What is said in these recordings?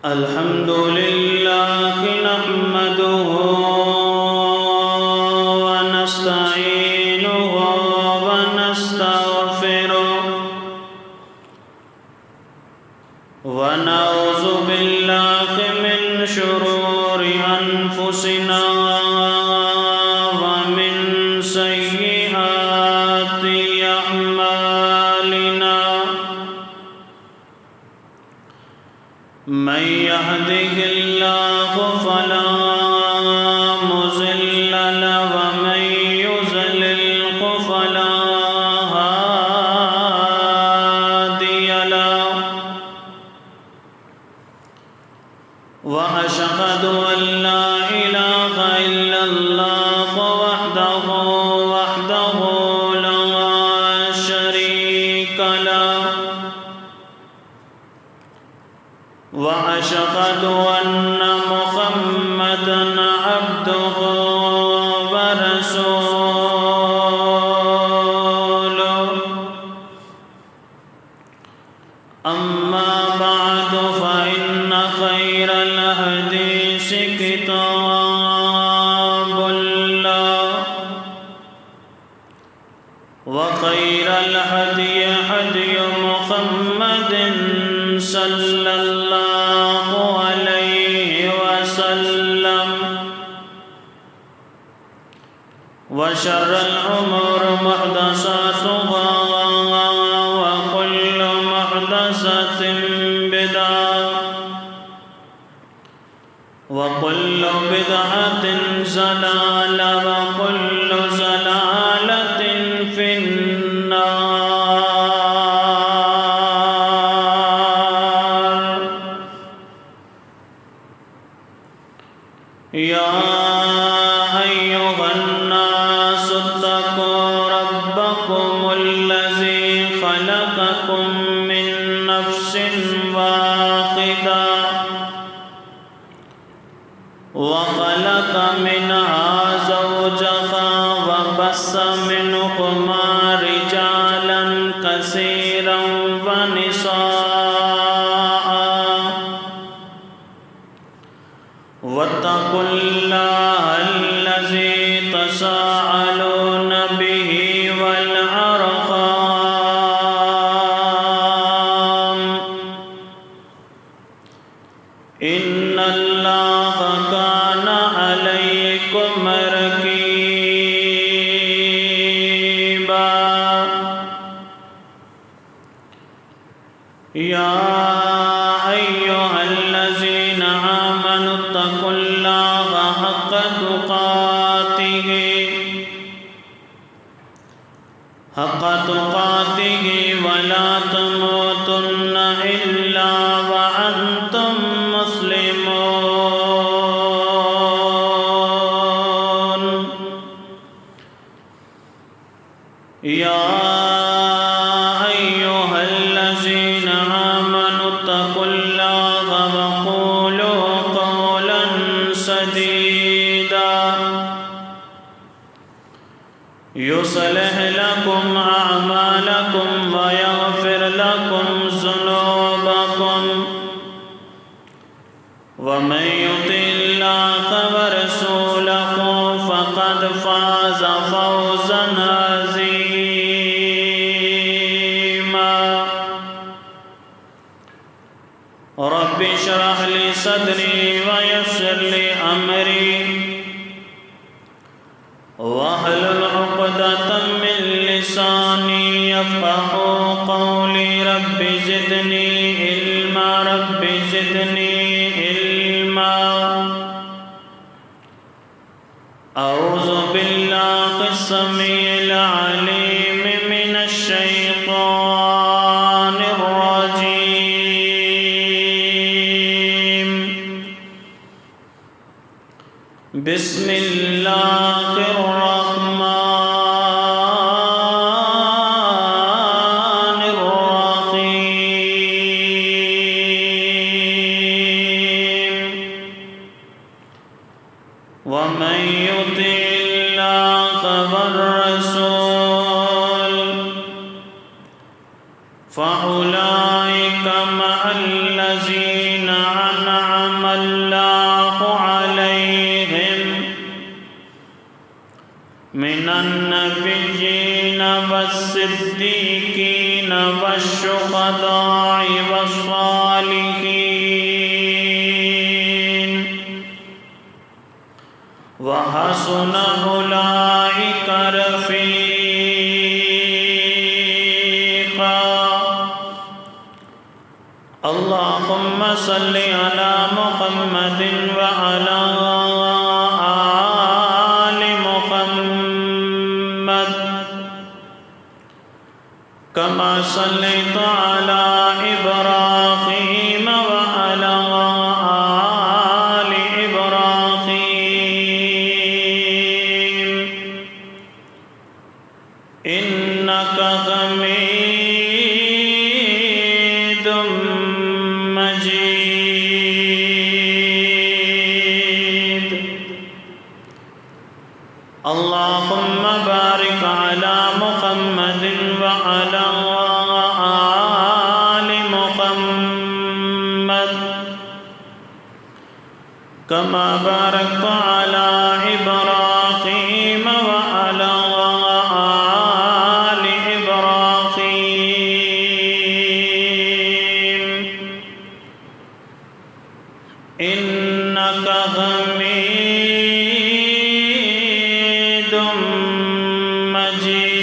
الحمد لله نحمده ونستعينه ونستغفره ونعوذ بالله من شرور أنفسنا ومن سيئات أعمالنا من يهده الله فلا مضل له ومن يضلل فلا هادي له وأشهد أن لا إله إلا الله وحده لا شريك له وأشهد أن محمدًا عبده ورسوله أما بعد فإن خير الحديث كتاب الله وخير الهدي هدي محمد صلى الله عليه وسلم وشر الأمور محدثاتها وكل محدثة بدعة وكل بدعة ضلالة وكل ضلالة في النار يا أيها الناس اتقوا ربكم الذي خلقكم من نفس واحدة وخلق منها زوجها وبث منهما رجالا كثيرا ونساء واتقوا الله الذي تساءلون به والأرحام إن الله كان عليكم رقيبا يا أيها الذين آمنوا اتقوا الله حق تقاته ولا تموتن إلا وأنتم مسلمون يا أيها الذين آمنوا اتقوا الله وقولوا قولا سديدا يصلح لكم أعمالكم ويغفر لكم ذنوبكم ومن يطع الله ورسوله فقد فاز فوزا عظيما رب اشرح لي صدري ويسر لي أمري واحلل عقدة من لساني يفقهوا قولي رب زدني علما رب زدني علما أعوذ بالله السميع العليم من الشيطان الرجيم بسم الله الرحمن الرحيم ومن يطع الله والرسول فأولئك مع الذين أنعم الله عليهم من النبيين والصديقين والشهداء والصالحين وحسن أولئك رفيقا. اللهم صل على محمد وعلى آل محمد كما صليت على إبراهيم وعلى آل إبراهيم إنك حميد مجيد. اللهم بارك على محمد وعلى آل محمد كما باركت على إبراهيم وعلى آل إبراهيم إنك حميد مجيد.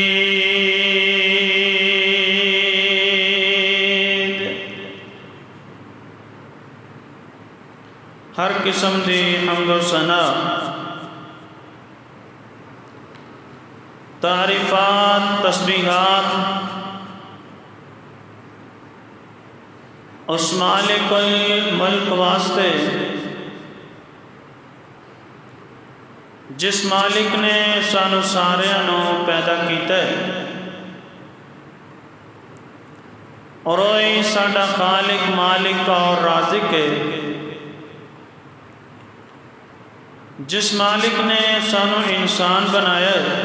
ہر قسم دی حمد و ثنا، تعریفات، تسبیحات اس مالک الملک واسطے جس مالک نے سانو ساریاں نو پیدا کیتا ہے اور وہی ساڈا خالق، مالک اور رازق ہے. جس مالک نے سانو انسان بنایا ہے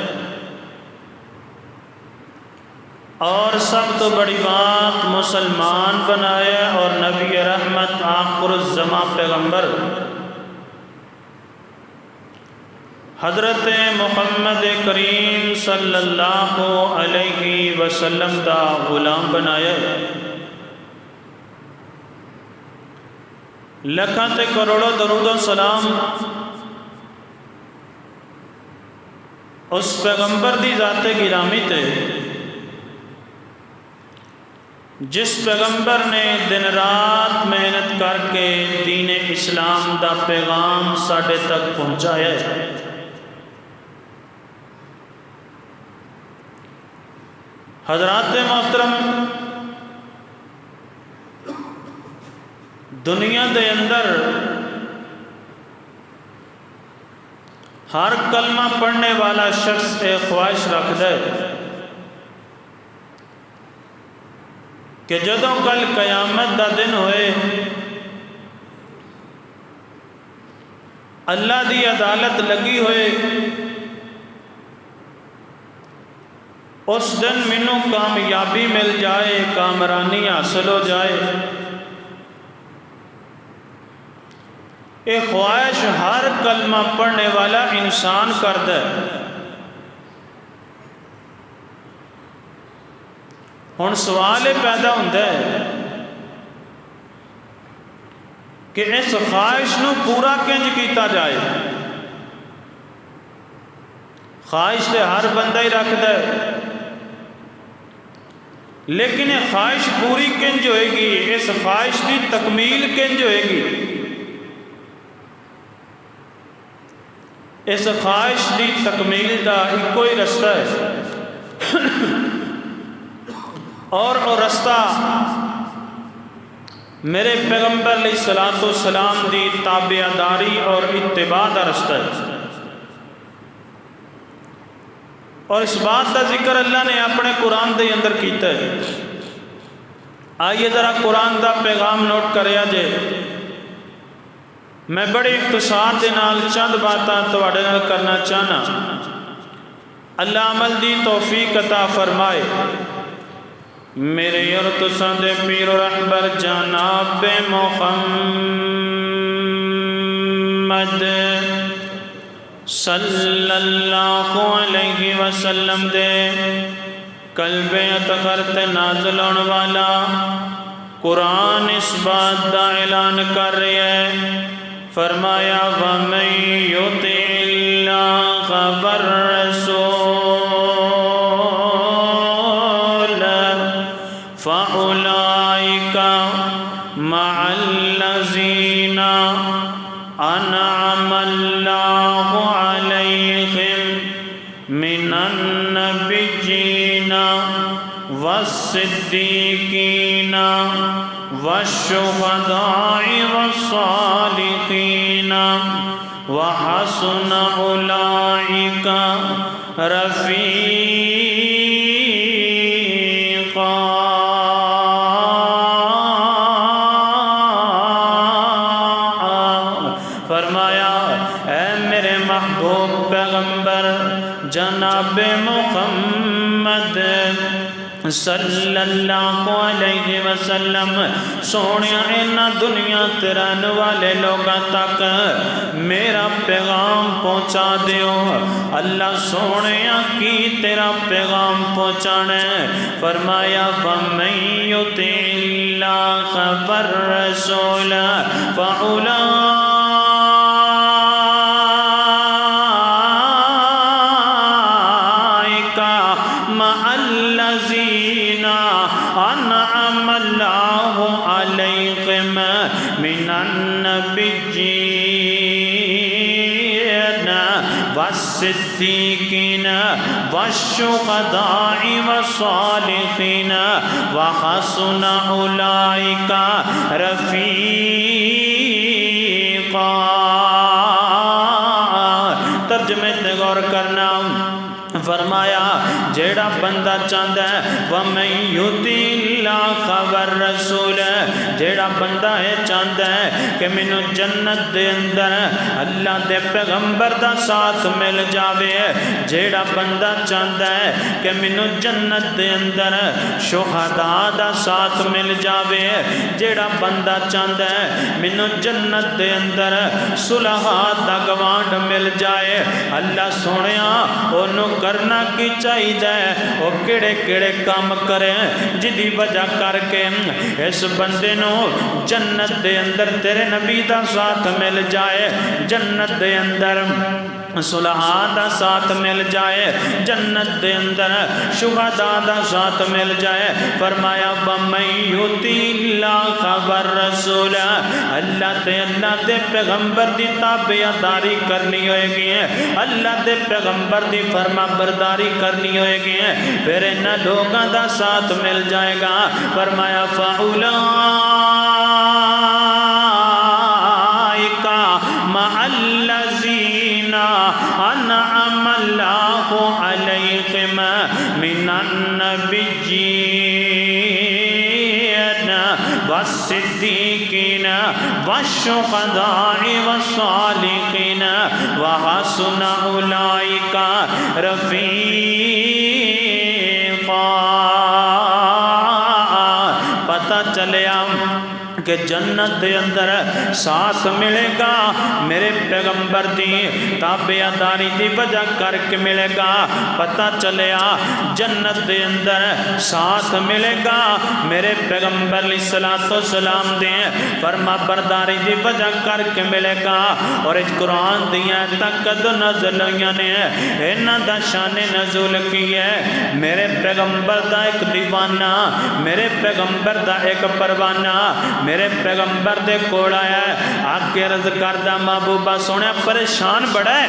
اور سب تو بڑی بات مسلمان بنایا اور نبی رحمت آخر الزمان پیغمبر حضرت محمد کریم صلی اللہ علیہ وسلم دا غلام بنایا ہے. لکھاں تے کروڑوں درود و سلام اس پیغمبر دی ذات گرامی تے جس پیغمبر نے دن رات محنت کر کے دین اسلام دا پیغام ساڈے تک پہنچایا ہے. حضرات محترم، دنیا دے اندر ہر کلمہ پڑھنے والا شخص ایک خواہش رکھتا ہے کہ جدوں کل قیامت دا دن ہوئے اللہ دی عدالت لگی ہوئے اس دن مینوں کامیابی مل جائے، کامرانی حاصل ہو جائے. یہ خواہش ہر کلمہ پڑھنے والا انسان کرتا ہے. ہن سوال یہ پیدا ہوتا ہے کہ اس خواہش نو پورا کنج کیتا جائے. خواہش تو ہر بندہ ہی رکھتا ہے، لیکن یہ خواہش پوری کنج ہوئے گی، اس خواہش کی تکمیل کنج ہوئے گی؟ اس خواہش کی تکمیل کا ایک ہی رستہ ہے اور وہ رستہ میرے پیغمبر علیہ الصلوۃ والسلام دی تابعداری اور اتباع کا رستہ ہے. اور اس بات کا ذکر اللہ نے اپنے قرآن دے اندر کیتا ہے. آئیے ذرا قرآن دا پیغام نوٹ کریا جے. میں بڑے اختصار دے نال چند باتاں تواڈے نال کرنا چاہنا. اللہ عمل دی توفیق عطا فرمائے. میرے اور تساں دے پیر و رہبر جناب محمد صلی اللہ علیہ وسلم دے قلب اطہر تے نازل ہونے والا قرآن اس بات دا اعلان کر رہی ہے، فرمایا وَمَن يُطِعِ اللَّهَ وَالرَّسُولَ فَأُولَئِكَ مَعَ الَّذِينَ أَنْعَمَ اللَّهُ عَلَيْهِمْ مِنَ النَّبِيِّينَ والصدیقین والشہداء والصالحین وحسن اولئک رفیقا۔ فرمایا اے میرے محبوب پیغمبر جناب محمد صلی اللہ علیہ وسلم، سونے اینا دنیا تران والے لوگاں تک میرا پیغام پہنچا دیو۔ اللہ سونے کی تیرا پیغام پہنچانے، فرمایا وَمَن يُطِعِ اللَّهَ وَالرَّسُولَ فَأُولَئِكَ مَعَ الَّذِينَ أَنْعَمَ اللَّهُ عَلَيْهِمْ مِنَ النَّبِيِّينَ والصدیقین والشہداء والصالحین وحسن اولئک رفیقا۔ ترجمے تے غور کرنا، فرمایا جیڑا بندہ چاہتا ہے وَمَن يُطِعِ اللَّهَ وَالرَّسُولَ، جیڑا بندہ ہے چاہتا ہے کہ مینوں جنت دے اندر اللہ دے پیغمبر دا ساتھ مل جاوے، جیڑا بندہ چاہتا ہے کہ مینوں جنت دے اندر شہداء دا ساتھ مل جاوے، جیڑا بندہ چاہتا ہے مینوں جنت دے اندر صلحاء دا گوانڈ مل جائے، اللہ سونیا انہوں کرنا کی چاہیے، وہ کیڑے کیڑے کام کریں جدی وجہ کر کے اس بندے نو جنت دے اندر تیرے نبی دا ساتھ مل جائے، جنت دے اندر صلحاء دا ساتھ مل جائے، جنت دے اندر شہداء دا ساتھ مل جائے۔ فرمایا وَمَن يُطِعِ اللَّهَ وَالرَّسُولَ، اللہ دے پیغمبر دی تابعداری کرنی ہوئے گی ہے، اللہ دے پیغمبر دی فرما برداری کرنی ہوئے گی ہے، پھر انہاں لوگاں دا ساتھ مل جائے گا۔ فرمایا فَأُولَئِكَ مَعَ الَّذِينَ أَنْعَمَ اللَّهُ عَلَيْهِمْ مِنَ النَّبِيِّينَ والصدیقین والشہداء والصالحین وحسن اولئک رفیقا۔ پتہ چلیا کہ جنت دے اندر ساتھ ملے گا میرے پیغمبر دی تابعداری دی وجہ کر کے ملے گا، پتہ چلیا جنت دے اندر ساتھ ملے گا میرے پیغمبر علیہ السلام دے فرما برداری دی وجہ کر کے ملے گا۔ اور اس قرآن دیا تک نزل ہوئیاں نے انہاں دا شان نزول کی ہے، میرے پیغمبر دا ایک دیوانہ، میرے پیغمبر دا ایک پروانہ میرے پیغمبر دے کوڑ آیا ہے، آگ کے عرض کردہ محبوبہ سونے پریشان بڑا ہے،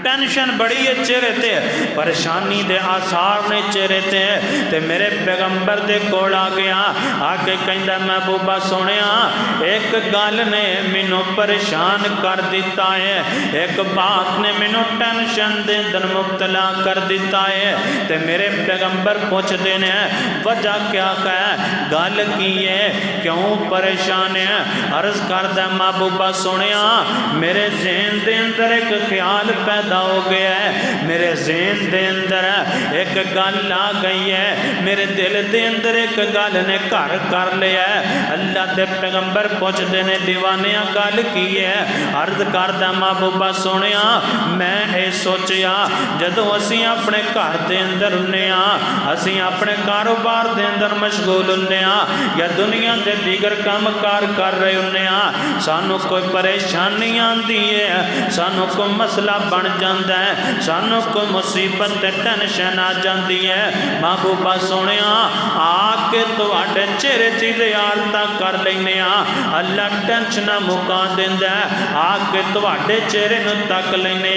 ٹینشن بڑی ہے چہرے تے، پریشانی دے آثار نے چہرے تے میرے پیغمبر دے کوڑ آ گیا، آکے کہندہ محبوبہ سونیا ایک گال نے منو پریشان کر دیتا ہے، ایک بات نے منو ٹینشن دے در مبتلا کر دیتا ہے، تے میرے پیغمبر پوچھ دینے وجہ کیا ہے، گال کی ہے کیوں پریشان ہے؟ عرض کردہ محبوبہ سونیا میرے ذہن دے اندر ایک خیال پہ پیدا ہو گیا ہے، میرے ذہن دے اندر ایک گل آ گئی ہے، میرے دل دے اندر ایک گل نے گھر کر لیا ہے۔ اللہ دے پیغمبر پوچھتے نے دیوانیاں گل کی ہے؟ عرض کردہ محبوبہ سونیا میں اے سوچیا جدو اسی اپنے گھر دے اندر ہونے اسی اپنے کاروبار دے اندر مشغول ہونے یا دنیا دے دیگر کام کار کر رہے ہونے سانو کوئی پریشانی آندی ہے، سانو کوئی مسئلہ بن جاندہ ہے، سانو کوئی مصیبت ٹینشن آ جاندی ہے، محبوبہ سونیا آ کے تو آٹے چہرے چیزیں آلتا کر لینے اللہ ٹینشنہ مکا دیندہ ہے، آ کے تو آٹے چہرے نو تک لینے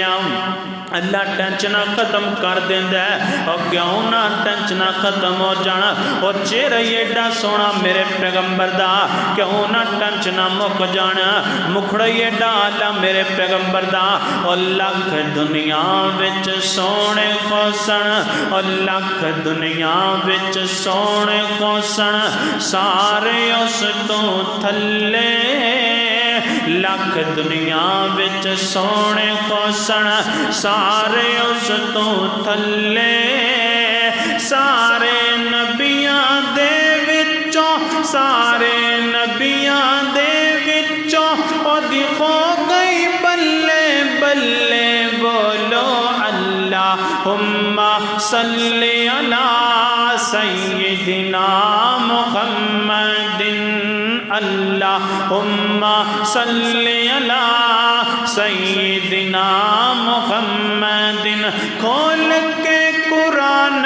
اللہ ٹینشنہ ختم کر دیندہ ہے۔ اور کیوں نہ ٹینشنہ ختم ہو جانا، اور چہرہ ایڈا سونا میرے پیغمبر دا کیوں نہ ٹینشنہ مک جانا، مکھڑا ایڈا آلہ میرے پیغمبر دا اور لکھ دنیا وچ سونے خوصن، اور لکھ دنیا وچ سونے خوصن سارے اس تو تھلے، لکھ دنیا وچ سونے خوصن سارے اس تو تھلے، سارے نبیاں دے وچوں، سارے نبیاں دے وچوں او دیکھو گئی بلے بلے بولو اللہم صلی علی سیدنا محمد، اللہم صلی علی سیدنا محمد۔ کھول کے قرآن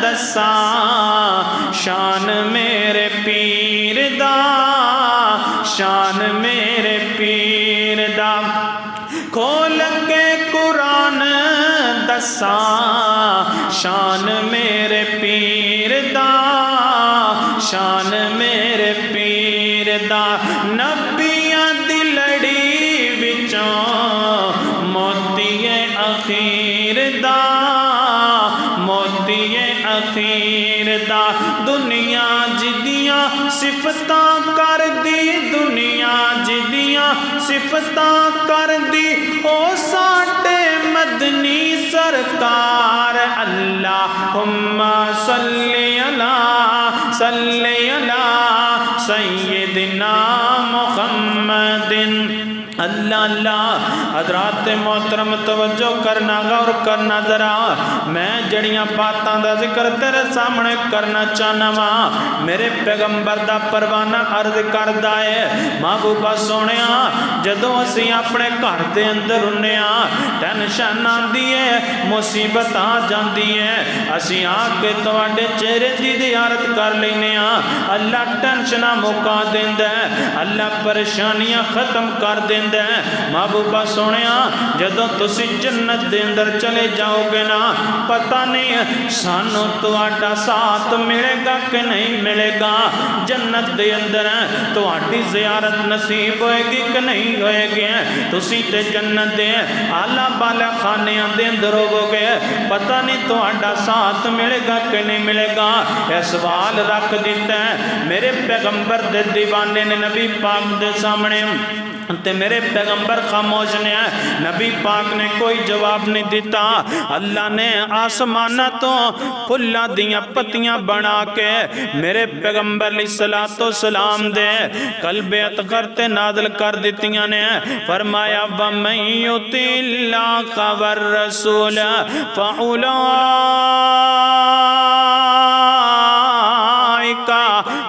دساں شان میرے پیر دا، شان میرے پیر دا، کھول کے قرآن دساں شان میرے پیر دا، شان میرے پیر دا، نبیاں دی لڑی وچوں موتی اخیر دا، موتی اخیر دا، دنیا جدیاں صفتاں کر دی، دنیا جدیاں صفتاں کر دی، او ساٹے مدنی سرکار، اللہم صلی علی صلی علی سیدنا محمد۔ اللہ اللہ حضرات محترم توجہ کرنا، غور کرنا ذرا، میں جڑیاں باتاں دا ذکر تیرے سامنے کرنا چاہنا وا، میرے پیغمبر دا پروانہ عرض کردہ ہے محبوبہ سونیا جدو اسی اپنے گھر دے اندر ہونے ٹینشن آندی ہے، مصیبت آ جاندی ہے، اسی آ کے تواڈے چہرے دی زیارت کر لینے اللہ ٹینشنہ مکا دیندہ ہے، اللہ پریشانیاں ختم کر دیندہ ہے۔ محبوبہ سونیا جدو تسی جنت دے اندر چلے جاؤ گے نا، پتہ نہیں سانو تو آٹا ساتھ ملے گا کہ نہیں ملے گا، جنت دے اندر تو آٹی زیارت نصیب ہوئے گی کہ نہیں ہوئے گی، تسی تے جنت دے آلہ بالا خانے دے اندر ہو گے، پتہ نہیں تو آٹا ساتھ ملے گا کہ نہیں ملے گا، یہ سوال رکھ دیتا ہے میرے پیغمبر دے دیوانے نے نبی پاک دے سامنے، تے میرے پیغمبر خاموش نے نبی پاک نے کوئی جواب نہیں دیتا، اللہ نے آسمانہ تو پھلا دیاں پتیاں بنا کے میرے پیغمبر علیہ السلام دے قلب اتقرتے نازل کر دیتیاں نے، فرمایا وَمَن يُطِعِ اللَّهَ وَالرَّسُولَ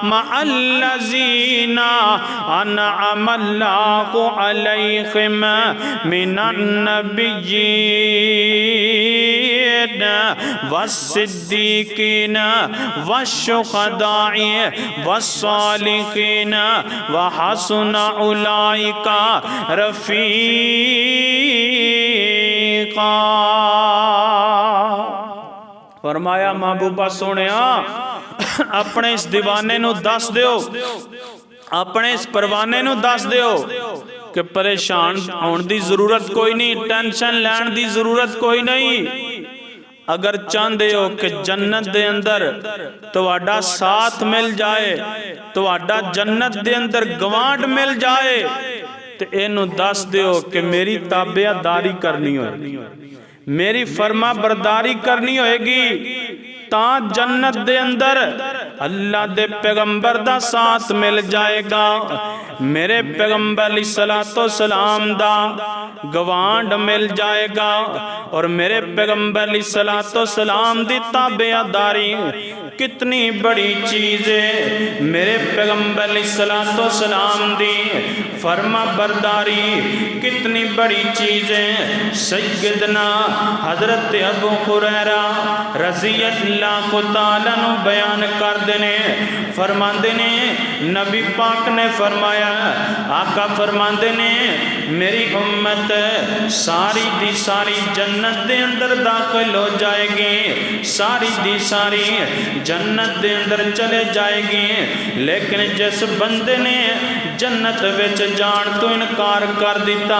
مع الذین انعم اللہ علیہم من النبیین والصدیقین والشہداء والصالحین وحسن اولئک رفیقا۔ فرمایا محبوبہ سونیا اپنے اس دیوانے نو دس دیو، اپنے اس پروانے نو دس دیو کہ پریشان ہون دی ضرورت کوئی نہیں، ٹینشن لین دی ضرورت کوئی نہیں، اگر چاندے ہو کہ جنت دے اندر تو آڈا ساتھ مل جائے، تو آڈا جنت دے اندر گوانڈ مل جائے، تے اینو دس دیو کہ میری تابعہ داری کرنی ہوئے، میری فرما برداری کرنی ہوئے گی، تاں جنت دے اندر اللہ دے پیغمبر دا ساتھ مل جائے گا، میرے پیغمبر علیہ السلام دا گوانڈ مل جائے گا، اور میرے پیغمبر علیہ السلام دی تابعہ داری کتنی بڑی چیز ہے، میرے پیغمبر علیہ السلام دی فرما برداری کتنی بڑی چیز ہے۔ سیدنا حضرت ابو ہریرہ رضی اللہ تعالیٰ عنہ بیان کر دینے، فرما دینے نبی پاک نے فرمایا، آقا فرما دینے میری امت ساری دی ساری جنت دے اندر داخل ہو جائے گی، ساری دی ساری جنت دے اندر چلے جائے گی، لیکن جس بندے نے جنت وچ جان تو انکار کر دیتا،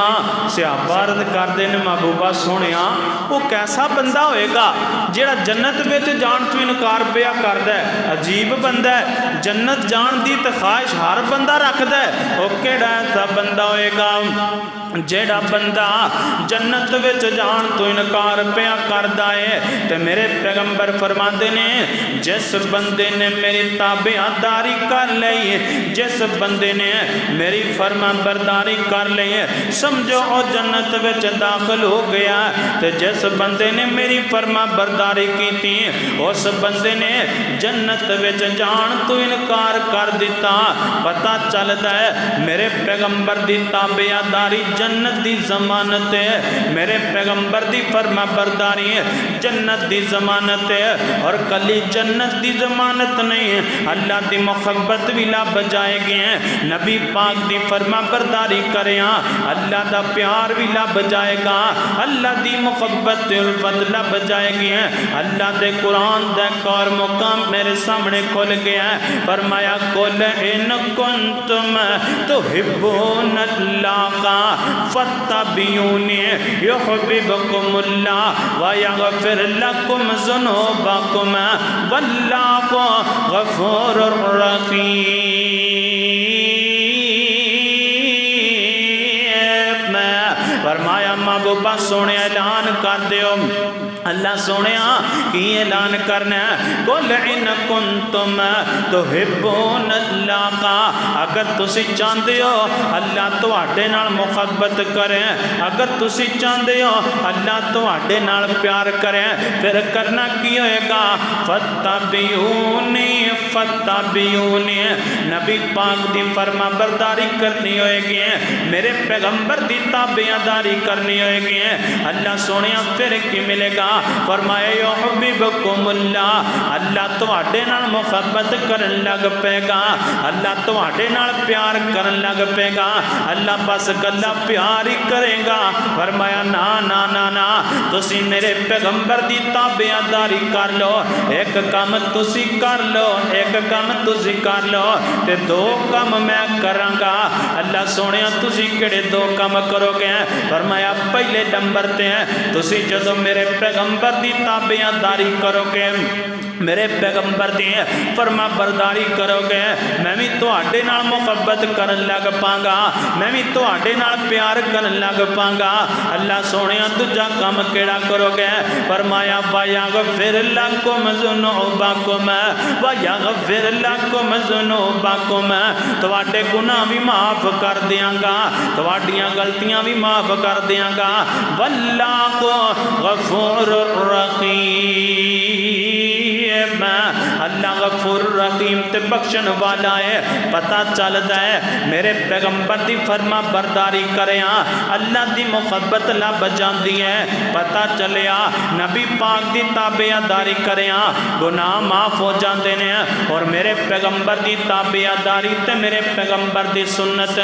صحابہ عرض کر دینے محبوبہ سونیا وہ کیسا بندہ ہوئے گا جیڑا جنت وچ جان تو انکار پیا کردہ ہے؟ عجیب بندہ ہے، جنت جان دی خواہش ہر بندہ رکھتا ہے، وہ کیڑا ایسا بندہ ہوئے گا جیڑا بندہ جنت وچ جان تو انکار پیا کردہ ہے؟ تے میرے پیغمبر فرماندے نے جس بندے نے میری تابعہ داری کر لئی، جس بندے نے میری فرما برداری کر لئی، سمجھو او جنت وچ داخل ہو گیا، تے جس بندے نے میری فرما برداری کی تھی اس بندے نے جنت وچ جان تو انکار کر دیتا۔ پتہ چلتا ہے میرے پیغمبر دی تابعہ داری جنت دی ضمانت ہے، میرے پیغمبر دی فرما برداری جنت دی ضمانت ہے، اور کلی جنت دی ضمانت نہیں، اللہ دی محبت بھی لب جائے گی، نبی پاک دی فرما برداری کریاں اللہ دا پیار بھی لب جائے گا، اللہ دی محبت الفت لب جائے گی، اللہ دے قرآن دے اور مقام میرے سامنے کھل گیا ہے، فرمایا قُلْ إِن كُنتُمْ تُحِبُّونَ اللَّهَ فَاتَّبِعُونِي يُحْبِبْكُمُ اللَّهُ وَيَغْفِرْ لَكُمْ ذُنُوبَكُمْ وَاللَّهُ غَفُورٌ رَحِيمٌ۔ فرمایا محبوبہ سونے اعلان کر دیو، اللہ سونے کی اعلان کرنا ہے، قُلْ إِن كُنتُمْ تُحِبُّونَ اللَّهَ، اگر تسی چاندے ہو اللہ تو آٹے نال محبت کریں، اگر تسی چاندے ہو اللہ تو آٹے نال پیار کریں، پھر کرنا کی ہوئے گا، فَاتَّبِعُونِي فَاتَّبِعُونِي، نبی پاک دی فرما برداری کرنی ہوئے گی، میرے پیغمبر دی تابعہ داری کرنی ہوئے گی، اللہ سونے پھر کی ملے گا، فرمایا یحببکم اللہ، اللہ تو آٹے نال محبت کرن لگ پے گا، اللہ تو آٹے نال پیار کرن لگ پے گا، اللہ بس گلہ پیار ہی کرے گا، فرمایا نا نا نا نا تسی میرے پیغمبر دی تابعہ داری کر لو، ایک کام تسی کر لو، ایک کام تسی کر لو، تے دو کام میں کراں گا، اللہ سونے تسی کڑے دو کام کرو گے، فرمایا پہلے نمبر تے ہیں تسی جدو میرے پیغمبر دی تابعہ داری کرو گے، میرے پیغمبر دی فرما برداری کرو گے، میں بھی تو آٹے نال محبت کرن لگ پانگا، میں بھی تو آٹے نال پیار کرن لگ پانگا، اللہ سونے دجا کام کیڑا کرو گے، فرمایا وَيَغْفِرْ لَكُمْ ذُنُوبَكُمْ وَيَغْفِرْ لَكُمْ ذُنُوبَكُمْ، تواڈے گناہ بھی معاف کر دیاں گا، تواڈیاں غلطیاں بھی معاف کر دیاں گا، وَاللَّهُ غَفُورٌ رَحِيمٌ، اللہ غفور رحیم تے بخشن والا ہے، پتہ چلتا ہے میرے پیغمبر دی فرما برداری کریاں اللہ دی محبت لب جاندی ہے، پتہ چلیا نبی پاک دی تابعہ داری کریاں گناہ معاف ہو جاندے نے، اور میرے پیغمبر دی تابعہ داری تے میرے پیغمبر دی سنت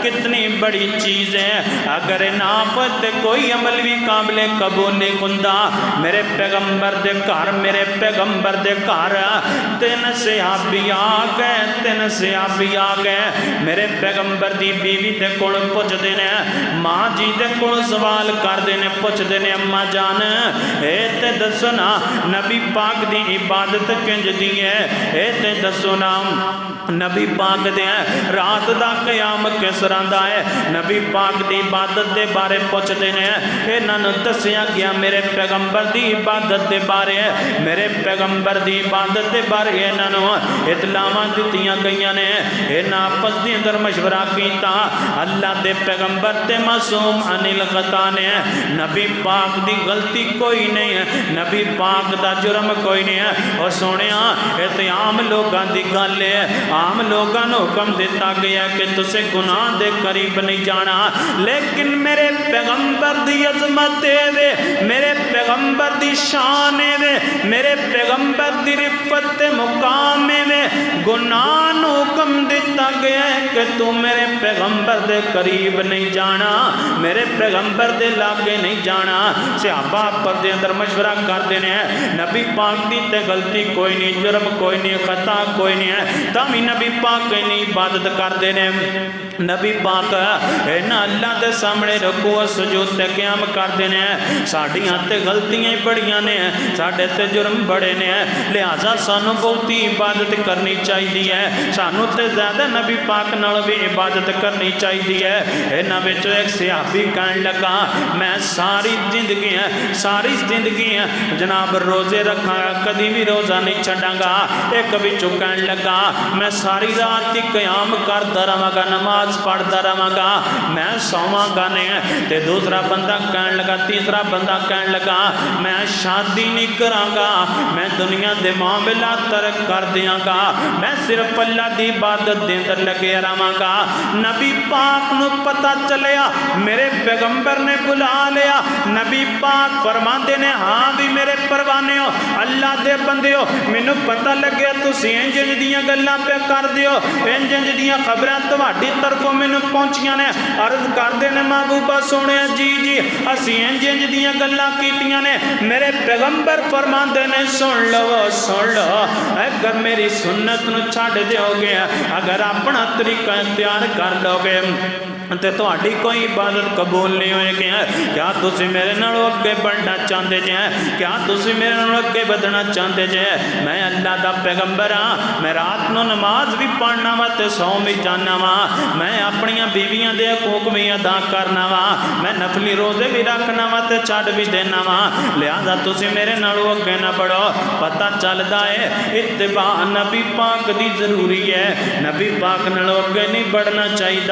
کتنی بڑی چیز ہے، اگر نہ ہوئے تے کوئی عمل بھی قابل قبول نہیں ہوندا، میرے پیغمبر دے گھر، میرے پیغمبر دے گھر تین صحابی آ گئے، تین صحابی آ گئے میرے پیغمبر دی بیوی دے کول پوچھدے نے ماں جی دے کول سوال کردے نے پوچھدے نے اما جان اے تے دسو نا نبی پاک دی عبادت کنج دی ہے اے تے دسو نا نبی پاک دے رات دا قیام کس راندا ہے نبی پاک دی عبادت دے بارے پوچھدے نے انہاں نوں دسیا گیا میرے پیغمبر دی عبادت دے بارے میرے پیغمبر دی عبادت دے بارے انہاں نوں اطلاعاں دتیاں گئیاں نے انہاں آپس دے اندر مشورہ کیتا اللہ دے پیغمبر تے معصوم عن الخطا نے نبی پاک دی غلطی کوئی نہیں ہے نبی پاک دا جرم کوئی نہیں ہے اور سونیا اے تے عام لوگاں دی گل ہے عام لوگاں نوں حکم دیتا گیا کہ تسے گناہ دے قریب نہیں جانا لیکن میرے پیغمبر دی عظمت دے میرے پیغمبر دی شان دے میرے پیغمبر دی رفت مقام دے گناہ نوں حکم دیتا گیا ہے کہ تو میرے پیغمبر دے قریب نہیں جانا میرے پیغمبر دے لاگے نہیں جانا صحابہ پر دے اندر مشورہ کر دینے ہیں نبی پاک دی تے غلطی کوئی نہیں جرم کوئی نہیں خطا کوئی نہیں ہے تامی نبی پاک کی نہیں عبادت کر دینے نبی پاک اینا اللہ دے سامنے رکوع سجود تے قیام کر دینے ہیں ساڑھیاں تے غلطیاں بڑیاں نے ہیں ساڑھے تے جرم بڑے نے ہیں لہذا سانو بہتی عبادت کرنی چاہیے ہے سانو تے زیادہ نبی پاک نال بھی عبادت کرنی چاہیے ہے اینا وچوں ایک صحابی کہن لگا میں ساری زندگی جناب روزے رکھا کدی بھی روزہ نہیں چھڑاں گا ایک وچوں کہن لگا میں ساری رات دی قیام کرتا رہاں گا نماز پڑھتا رہاں گا میں سوواں گا نہیں تے دوسرا بندہ کہن لگا تیسرا بندہ کہن لگا میں شادی نہیں کراں گا میں دنیا دے معاملات ترک کر دیاں گا میں صرف اللہ دی عبادت دے اندر لگے رہاں گا نبی پاک نو پتہ چلیا میرے پیغمبر نے بلا لیا نبی پاک فرماندے نے ہاں بھی میرے پروانے ہو اللہ دے بندے ہو مینوں پتہ لگیا تسی انج دیاں گلاں پہ کر دیو انج دیاں خبراں تہاڈی طرفوں مینوں پہنچیاں نے عرض کردے نے محبوبہ سونے جی اسی انج دیاں گلاں کیتیاں نے میرے پیغمبر فرماندے نے سن لو اگر میری سنت نو چھڈ دیو گے اگر اپنا طریقہ اختیار کر لو گے تے تہاڈی کوئی عبادت قبول نہیں ہوئے گی کیا تسی میرے نالوں اگے بڑھنا چاہتے جے کیا تسی میرے نالوں اگے بدھنا چاہتے جے میں اللہ دا پیغمبر ہاں میں رات نو نماز بھی پڑھنا وا تے سو بھی جانا وا میں اپنی بیویاں دے حقوق بھی ادا کرنا وا میں نفلی روزے بھی رکھنا وا تے چھڈ بھی دینا وا لہذا تسی میرے نالوں اگے نہ بڑھو پتہ چلدا ہے اتباع نبی پاک دی ضروری ہے نبی پاک نالوں اگے نہیں بڑھنا چاہیے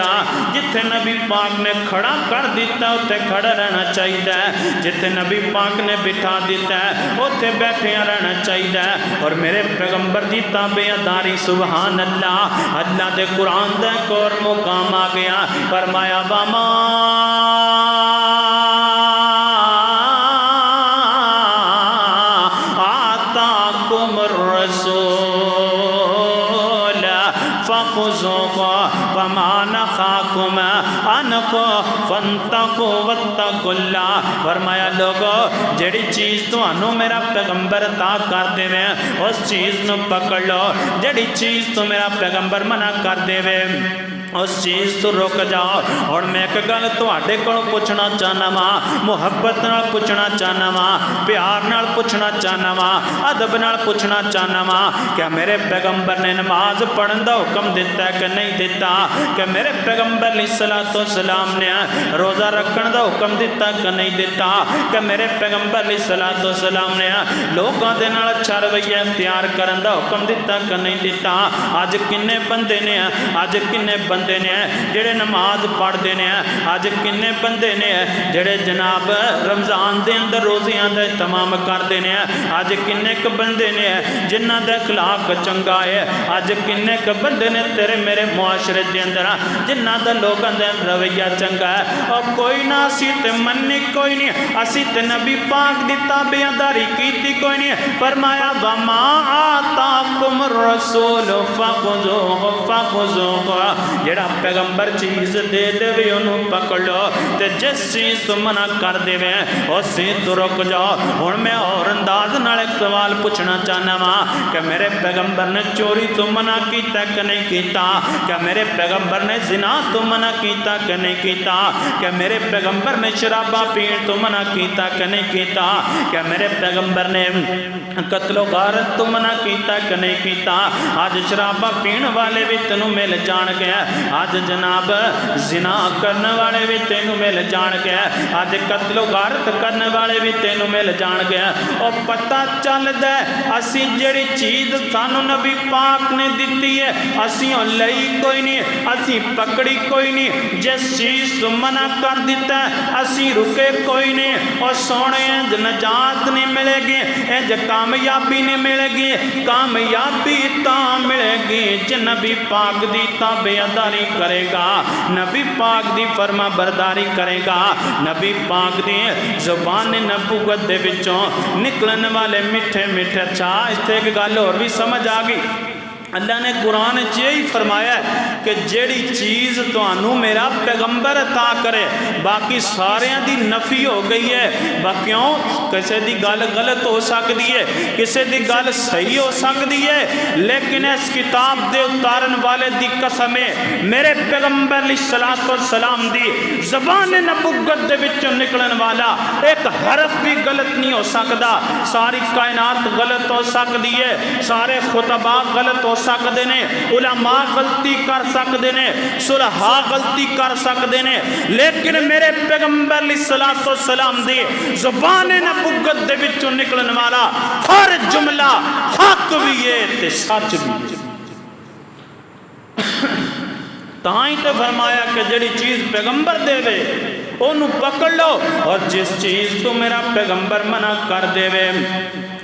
جتھے نبی پاک نے کھڑا کر دیتا اتے کھڑا رہنا چاہیے جتھے نبی پاک نے بٹھا دیتا ہے اتے بیٹھیا رہنا چاہیے اور میرے پیغمبر دی تابعداری سبحان اللہ اللہ دے قرآن دے ایک اور مقام آ گیا فرمایا وما آتاکم الرسول فخذوه وما نهاكم عنه فانتقوا واتقوا اللہ فرمایا لوگو جڑی چیز تانوں میرا پیغمبر عطا کر دے اس چیز نو پکڑ لو جڑی چیز تو میرا پیغمبر منع کر دے اس چیز تو رک جاؤ اور میں ایک گل تواڈے کول پوچھنا چاہنا وا محبت نال پوچھنا چاہنا وا پیار نال پوچھنا چاہنا وا ادب نال پوچھنا چاہنا وا کیا میرے پیغمبر نے نماز پڑھن دا حکم دیتا ہے کہ نہیں دیتا کہ میرے پیغمبر علیہ الصلوۃ والسلام نے روزہ رکھن دا حکم دیتا کہ نہیں دیتا کہ میرے پیغمبر علیہ الصلوۃ والسلام نے لوکاں دے نال اچھا رویہ اختیار کرن دا حکم دیتا کہ نہیں دیتا اج کنے بندے نے اج کنے بندے نے جڑے نماز پڑھتے ہیں اج کنے بندے نے جڑے جناب رمضان دے اندر روزیاں دا اہتمام کرتے ہیں اج کنے ک بندے نے جنہ دا اخلاق چنگا ہے اج کنے ک بندے نے تیرے میرے معاشرے دے اندر جنہ دا لوگاں دا رویہ چنگا ہے اور کوئی نہ اسی تے مننی کوئی نہیں اسی تے نبی پاک دی تابعداری کیتی کوئی نہیں فرمایا وما آتاکم الرسول فخذوه جڑا پیغمبر چیز دے دے وی انہوں پکڑ لو تے جس چیز تو منع کر دے وے اس چیز تو رک جاؤ ہن میں اور انداز نال ایک سوال پوچھنا چاہنا وا کہ میرے پیغمبر نے چوری تو منع کیتا کہ نہیں کیتا کیا میرے پیغمبر نے زنا تو منع کیتا کہ نہیں کیتا کیا میرے پیغمبر نے شرابہ پین تو منع کیتا کہ نہیں کیتا کیا میرے پیغمبر نے قتل و غارت تو منع کیتا کہ نہیں کیتا آج شرابہ پین والے بھی تینوں مل جان گیا آج جناب زنا کرنے والے بھی تینوں مل جان گیا آج قتل و غارت کرنے والے بھی تینوں مل جان گیا اور پتہ چل دے اسی جڑی چیز سانو نبی پاک نے دیتی ہے اسی لئی کوئی نہیں اسی پکڑی کوئی نہیں جس چیز تو منع کر دیتا ہے اسی رکے کوئی نہیں اور سونے نجات نہیں ملے گی انج کامیابی نہیں ملے گی کامیابی تا ملے گی جن نبی پاک دی تابعداری کرے گا نبی پاک دی فرما برداری کرے گا نبی پاک دی زبان نبوت دے وچوں نکلن والے میٹھے میٹھے اچھا اس تے ایک گل اور بھی سمجھ آ گئی اللہ نے قرآن یہی فرمایا ہے کہ جیڑی چیز تو انہوں میرا پیغمبر عطا کرے باقی سارے دی نفی ہو گئی ہے باقیوں کسے دی گل غلط ہو سکتی ہے کسے دی گل صحیح ہو سکتی ہے لیکن اس کتاب دے اتارن والے دی قسم ہے میرے پیغمبر علیہ السلام دی زبان نبوت دے وچوں نکلن والا ایک حرف بھی غلط نہیں ہو سکتا ساری کائنات غلط ہو سکتی ہے سارے خطبہ غلط ہو سکتے نے علماء غلطی کر سکتے نے صلحاء غلطی کر سکتے نے لیکن میرے پیغمبر علیہ السلام دی زبان نبوت دے وچوں نکلن والا ہر جملہ حق بھی ہے تے سچ بھی تاں ہی تے فرمایا کہ جڑی چیز پیغمبر دے وے انہوں پکڑ لو اور جس چیز تو میرا پیغمبر منع کر دے وے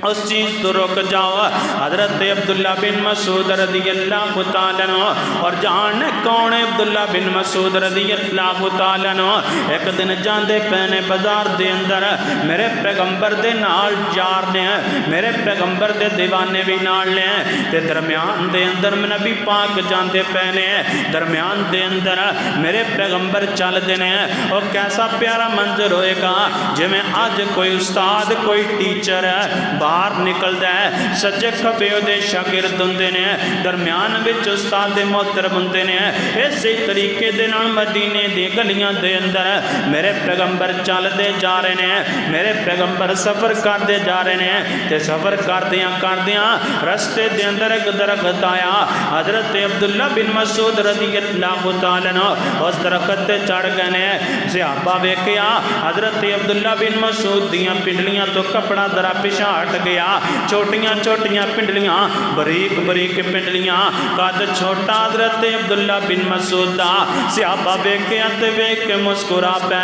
اس چیز تو رک جاؤ حضرت عبداللہ بن مسعود رضی اللہ تعالیٰ عنہ اور جان کون عبداللہ بن مسعود رضی اللہ تعالیٰ عنہ ایک دن جاندے پہنے بازار دے اندر میرے پیغمبر دے نال جار نے میرے پیغمبر دے دیوانے بھی نال نے تے درمیان دے اندر نبی پاک جاندے پہنے درمیان دے اندر میرے پیغمبر چل دینے اور کیسا پیارا منظر ہوئے گا جی میں آج کوئی استاد کوئی ٹیچر باہر نکل دے سجے کھبے دے شاگرد ہوندے نے درمیان وچ استاد محترم ہوندے نے اسی طریقے دے نال مدینے دی گلیاں دے اندر میرے پیغمبر چل دے جا رہے ہیں میرے پیغمبر سفر کر دے جا رہے ہیں تے سفر کردیاں رستے دے اندر ایک درخت آیا حضرت عبداللہ بن مسعود رضی اللہ تعالیٰ عنہ اس درخت تے چڑھ گئے نے صحابہ ویکھیا حضرت عبداللہ بن مسعود دیاں پنڈلیاں تو کپڑا ذرا پیچھے ہٹ گیا چھوٹیاں چھوٹیاں پنڈلیاں بریک بریک پنڈلیاں قد چھوٹا حضرت عبداللہ بن مسعود دا صحابہ ویکھیا تے ویکھ کے مسکرا پے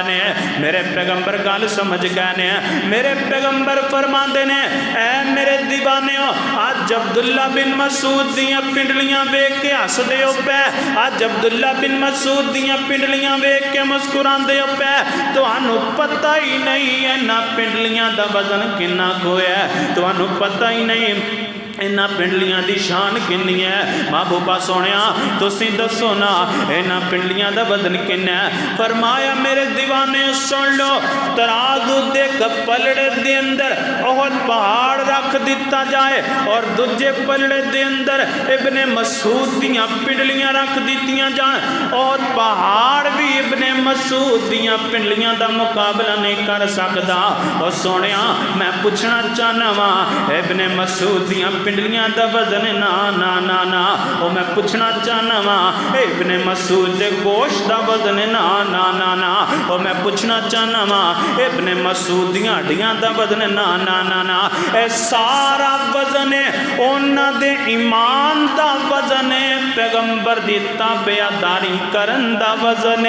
میرے پیغمبر گل سمجھ گئے نے میرے پیغمبر فرماندے نے اے میرے دیوانےو اج عبداللہ بن مسعود دیاں پنڈلیاں ویکھ کے ہسدے ہو پے اج عبداللہ بن مسعود دیاں پنڈلیاں ویکھ کے مسکراندے ہو پے تانوں پتہ ہی نہیں ہے نہ پنڈلیاں دا وزن کنا کویا ہے تانوں پتہ ہی نہیں اینا پنڈلیاں دی شان کنی ہے محبوبہ سونیا تسی دسو نا اینا پنڈلیاں دا وزن کنا ہے فرمایا میرے دیوانے سن لو ترازو دے پلڑے دے اندر احد پہاڑ رکھ دیتا جائے اور دوجے پلڑے دے اندر ابن مسعود دیاں پنڈلیاں رکھ دیتیاں جائیں اور پہاڑ بھی ابن مسعود دیاں پنڈلیاں دا مقابلہ نہیں کر سکتا اور سونیا میں پوچھنا چاہنا وہاں ابن مسعود دیاں پنڈلیاں دا وزن نا نا نا نا او میں پوچھنا چاہنا وہاں ابن مسعود دے گوشت دا وزن نا نا نا نا او میں پوچھنا چاہنا وہاں ابن مسعود دیاں ہڈیاں دا وزن نا نا نا نا اے سارا وزن اونا دے ایمان دا وزن پیغمبر دی تابعداری کرن دا وزن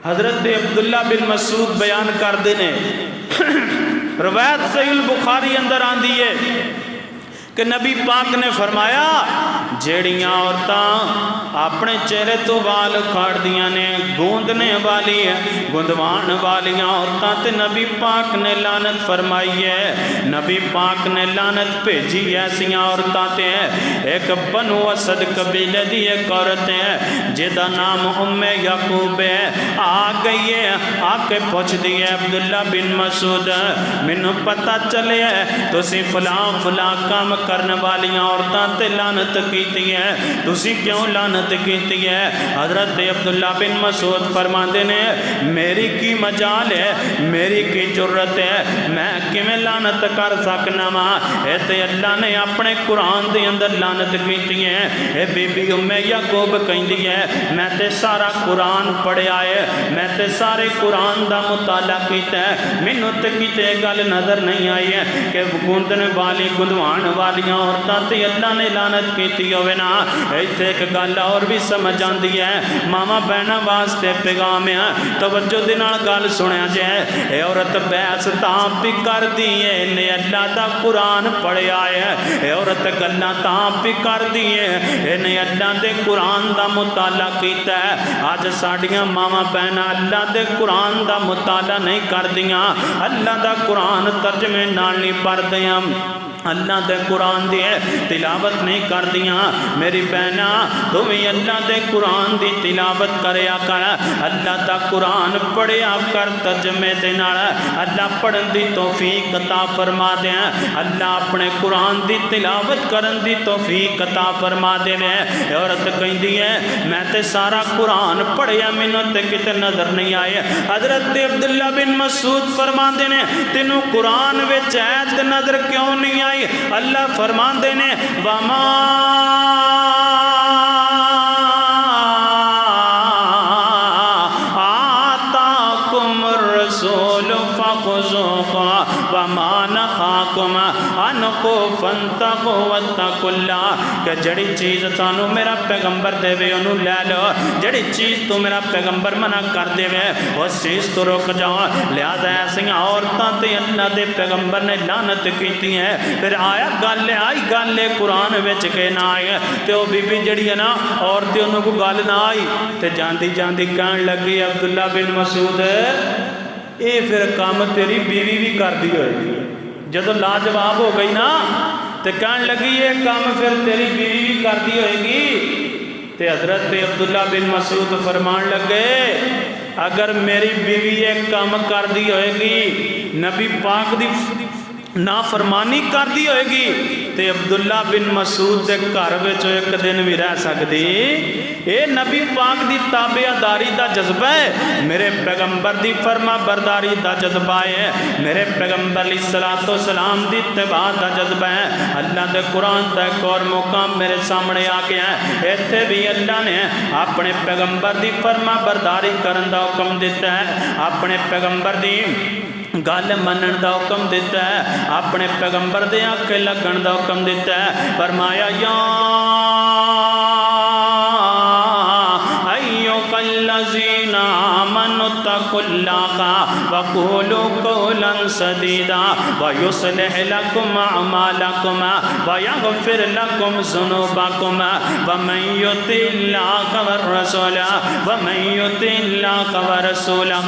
حضرت عبداللہ بن مسعود بیان کر دینے روایت صحیح البخاری اندر آندھی ہے کہ نبی پاک نے فرمایا جیڑیاں عورتاں اپنے چہرے تو وال اکھاڑدیاں نے، گوندنے والی ہے، گندوان والیاں عورتاں تے نبی پاک نے لعنت فرمائی ہے۔ نبی پاک نے لعنت بھیجی ایسیاں عورتاں تے ایک بنو اسد قبیلے دی ایک عورت ہے جدا نام ام یعقوب ہے، آ گئی ہے، آ کے پوچھ دی ہے عبداللہ بن مسعود مینوں پتہ چلے ہے تسی فلاں فلاں کام کرنے والیاں عورتاں تے لعنت کیتی ہے، تسی کیوں لعنت کیتی ہے؟ حضرت عبداللہ بن مسعود فرماندے نے میری کی مجال ہے، میری کی جرت ہے، میں کیویں لعنت کر سکنا وا؟ اے تے اللہ نے اپنے قرآن دے اندر لعنت کیتی ہے۔ اے بی بی ام یعقوب کہندی ہے میں تے سارا قرآن پڑھیا ہے، میں تے سارے قرآن دا مطالعہ کیتا ہے، مینوں تے کتے گل نظر نہیں آئی ہے کہ گوندن والی گندوان والیاں عورتاں تے اللہ نے لعنت کیتی ہوئے نا۔ ایتھے ایک گل اور بھی سمجھ آندی ہے، ماما بہنا واسطے پیغام ہے، توجہ دے نال گل سنیا جائے۔ اے عورت بحث تاں بھی کر دی ہے نے اللہ دا قرآن پڑھیا ہے، اے عورت گلاں تاں بھی کر دی ہے نے اللہ دے قرآن دا مطالعہ کیتا ہے۔ اج ساڈیاں ماما بہنا اللہ دے قرآن دا مطالعہ نہیں کردیاں، اللہ دا قرآن ترجمے نال نہیں پڑھدیاں، اللہ دے قرآن دی تلاوت نہیں کر دیاں۔ میری بہنا تو بھی اللہ دے قرآن دی تلاوت کریا کر، اللہ دا قرآن پڑھیا کر ترجمے دے نال، اللہ پڑھن دی توفیق عطا فرما دے، اللہ اپنے قرآن دی تلاوت کرن دی توفیق عطا فرما دے۔ عورت کہندی ہے میں تے سارا قرآن پڑھیا مینوں تے کتے نظر نہیں آئے۔ حضرت عبداللہ بن مسعود فرماندے نے تینوں قرآن وچ ایت نظر کیوں نہیں آئی؟ اللہ فرماندے نے وما آتاکم الرسول فخذوه وما نهاکم عنہ فانتہوا واتقوا اللہ، کہ جڑی چیز تانوں میرا پیغمبر دے وے انہوں لے لو، جڑی چیز تو میرا پیغمبر منع کر دے وے اس چیز تو رک جاؤ۔ لہذا ایسیاں عورتاں تے اللہ دے پیغمبر نے لعنت کیتی ہے۔ پھر آیا گل آئی گل قرآن وچ کہ نہ آئی تے او بی بی جڑی ہے نا عورت انہوں کو گل نہ آئی تے جاندی جاندی کہن لگی عبداللہ بن مسعود اے پھر کام تیری بیوی بھی کر دی ہوئے گی۔ جدو لاجواب ہو گئی نا تے کہن لگی یہ کام پھر تیری بیوی بھی کر دی ہوئے گی۔ تے حضرت عبداللہ بن مسعود فرمان لگے اگر میری بیوی یہ کام کر دی ہوئے گی، نبی پاک دی نافرمانی کر دی ہوئے گی تے عبداللہ بن مسعود دے گھر وچ ایک دن بھی رہ سکدی؟ اے نبی پاک دی تابعداری دا جذبہ ہے، میرے پیغمبر دی فرما برداری دا جذبہ ہے، میرے پیغمبر علیہ الصلوۃ والسلام دی اتباع دا جذبہ ہے۔ اللہ دے قرآن دا ایک اور مقام میرے سامنے آ گیا ہے، ایتھے بھی اللہ نے اپنے پیغمبر دی فرما برداری کرن دا حکم دیتا ہے، اپنے پیغمبر دی گل منن دا حکم دیتا ہے، اپنے پیغمبر دے آکے لگن دا حکم دیتا ہے۔ فرمایا یا ایھا الذین آمنوا اتقوا اللہ وقولوا قولا سدیدا ویصلح لکم اعمالکم ویغفر لکم ذنوبکم ومن یطع اللہ ورسولہ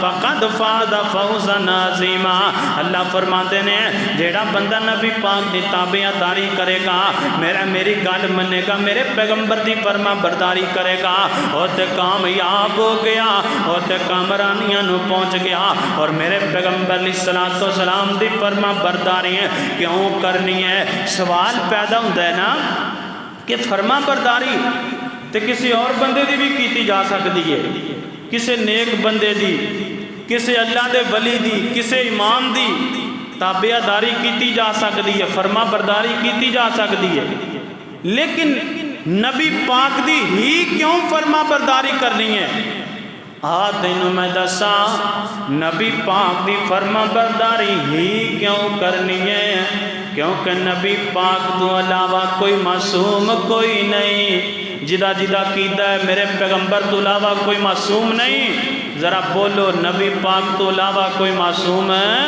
فقد فاز فوزا عظیما۔ اللہ فرماتے ہیں جیڑا بندہ نبی پاک دی تابعداری کرے گا، میری گل منے گا، میرے پیغمبر دی فرما برداری کرے گا، اور تے کامیاب ہو گیا، اور تے کامرانیاں نو پہنچ گیا۔ اور میرے پیغمبر علیہ الصلوۃ والسلام دی فرما برداری کیوں کرنی ہے؟ سوال پیدا ہوتا ہے نا کہ فرما برداری تے کسی اور بندے دی بھی کیتی جا سکتی ہے، کسی نیک بندے دی، کسی اللہ دے ولی دی، کسی امام دی تابعداری کیتی جا سکتی ہے، فرما برداری کیتی جا سکتی ہے، لیکن نبی پاک دی ہی کیوں فرما برداری کرنی ہے؟ تینوں میں دسا نبی پاک دی فرما برداری ہی کیوں کرنی ہے؟ کیونکہ نبی پاک تو علاوہ کوئی معصوم کوئی نہیں، جدا جدا کیتا ہے میرے پیغمبر تو علاوہ کوئی معصوم نہیں، ذرا بولو نبی پاک تو علاوہ کوئی معصوم ہے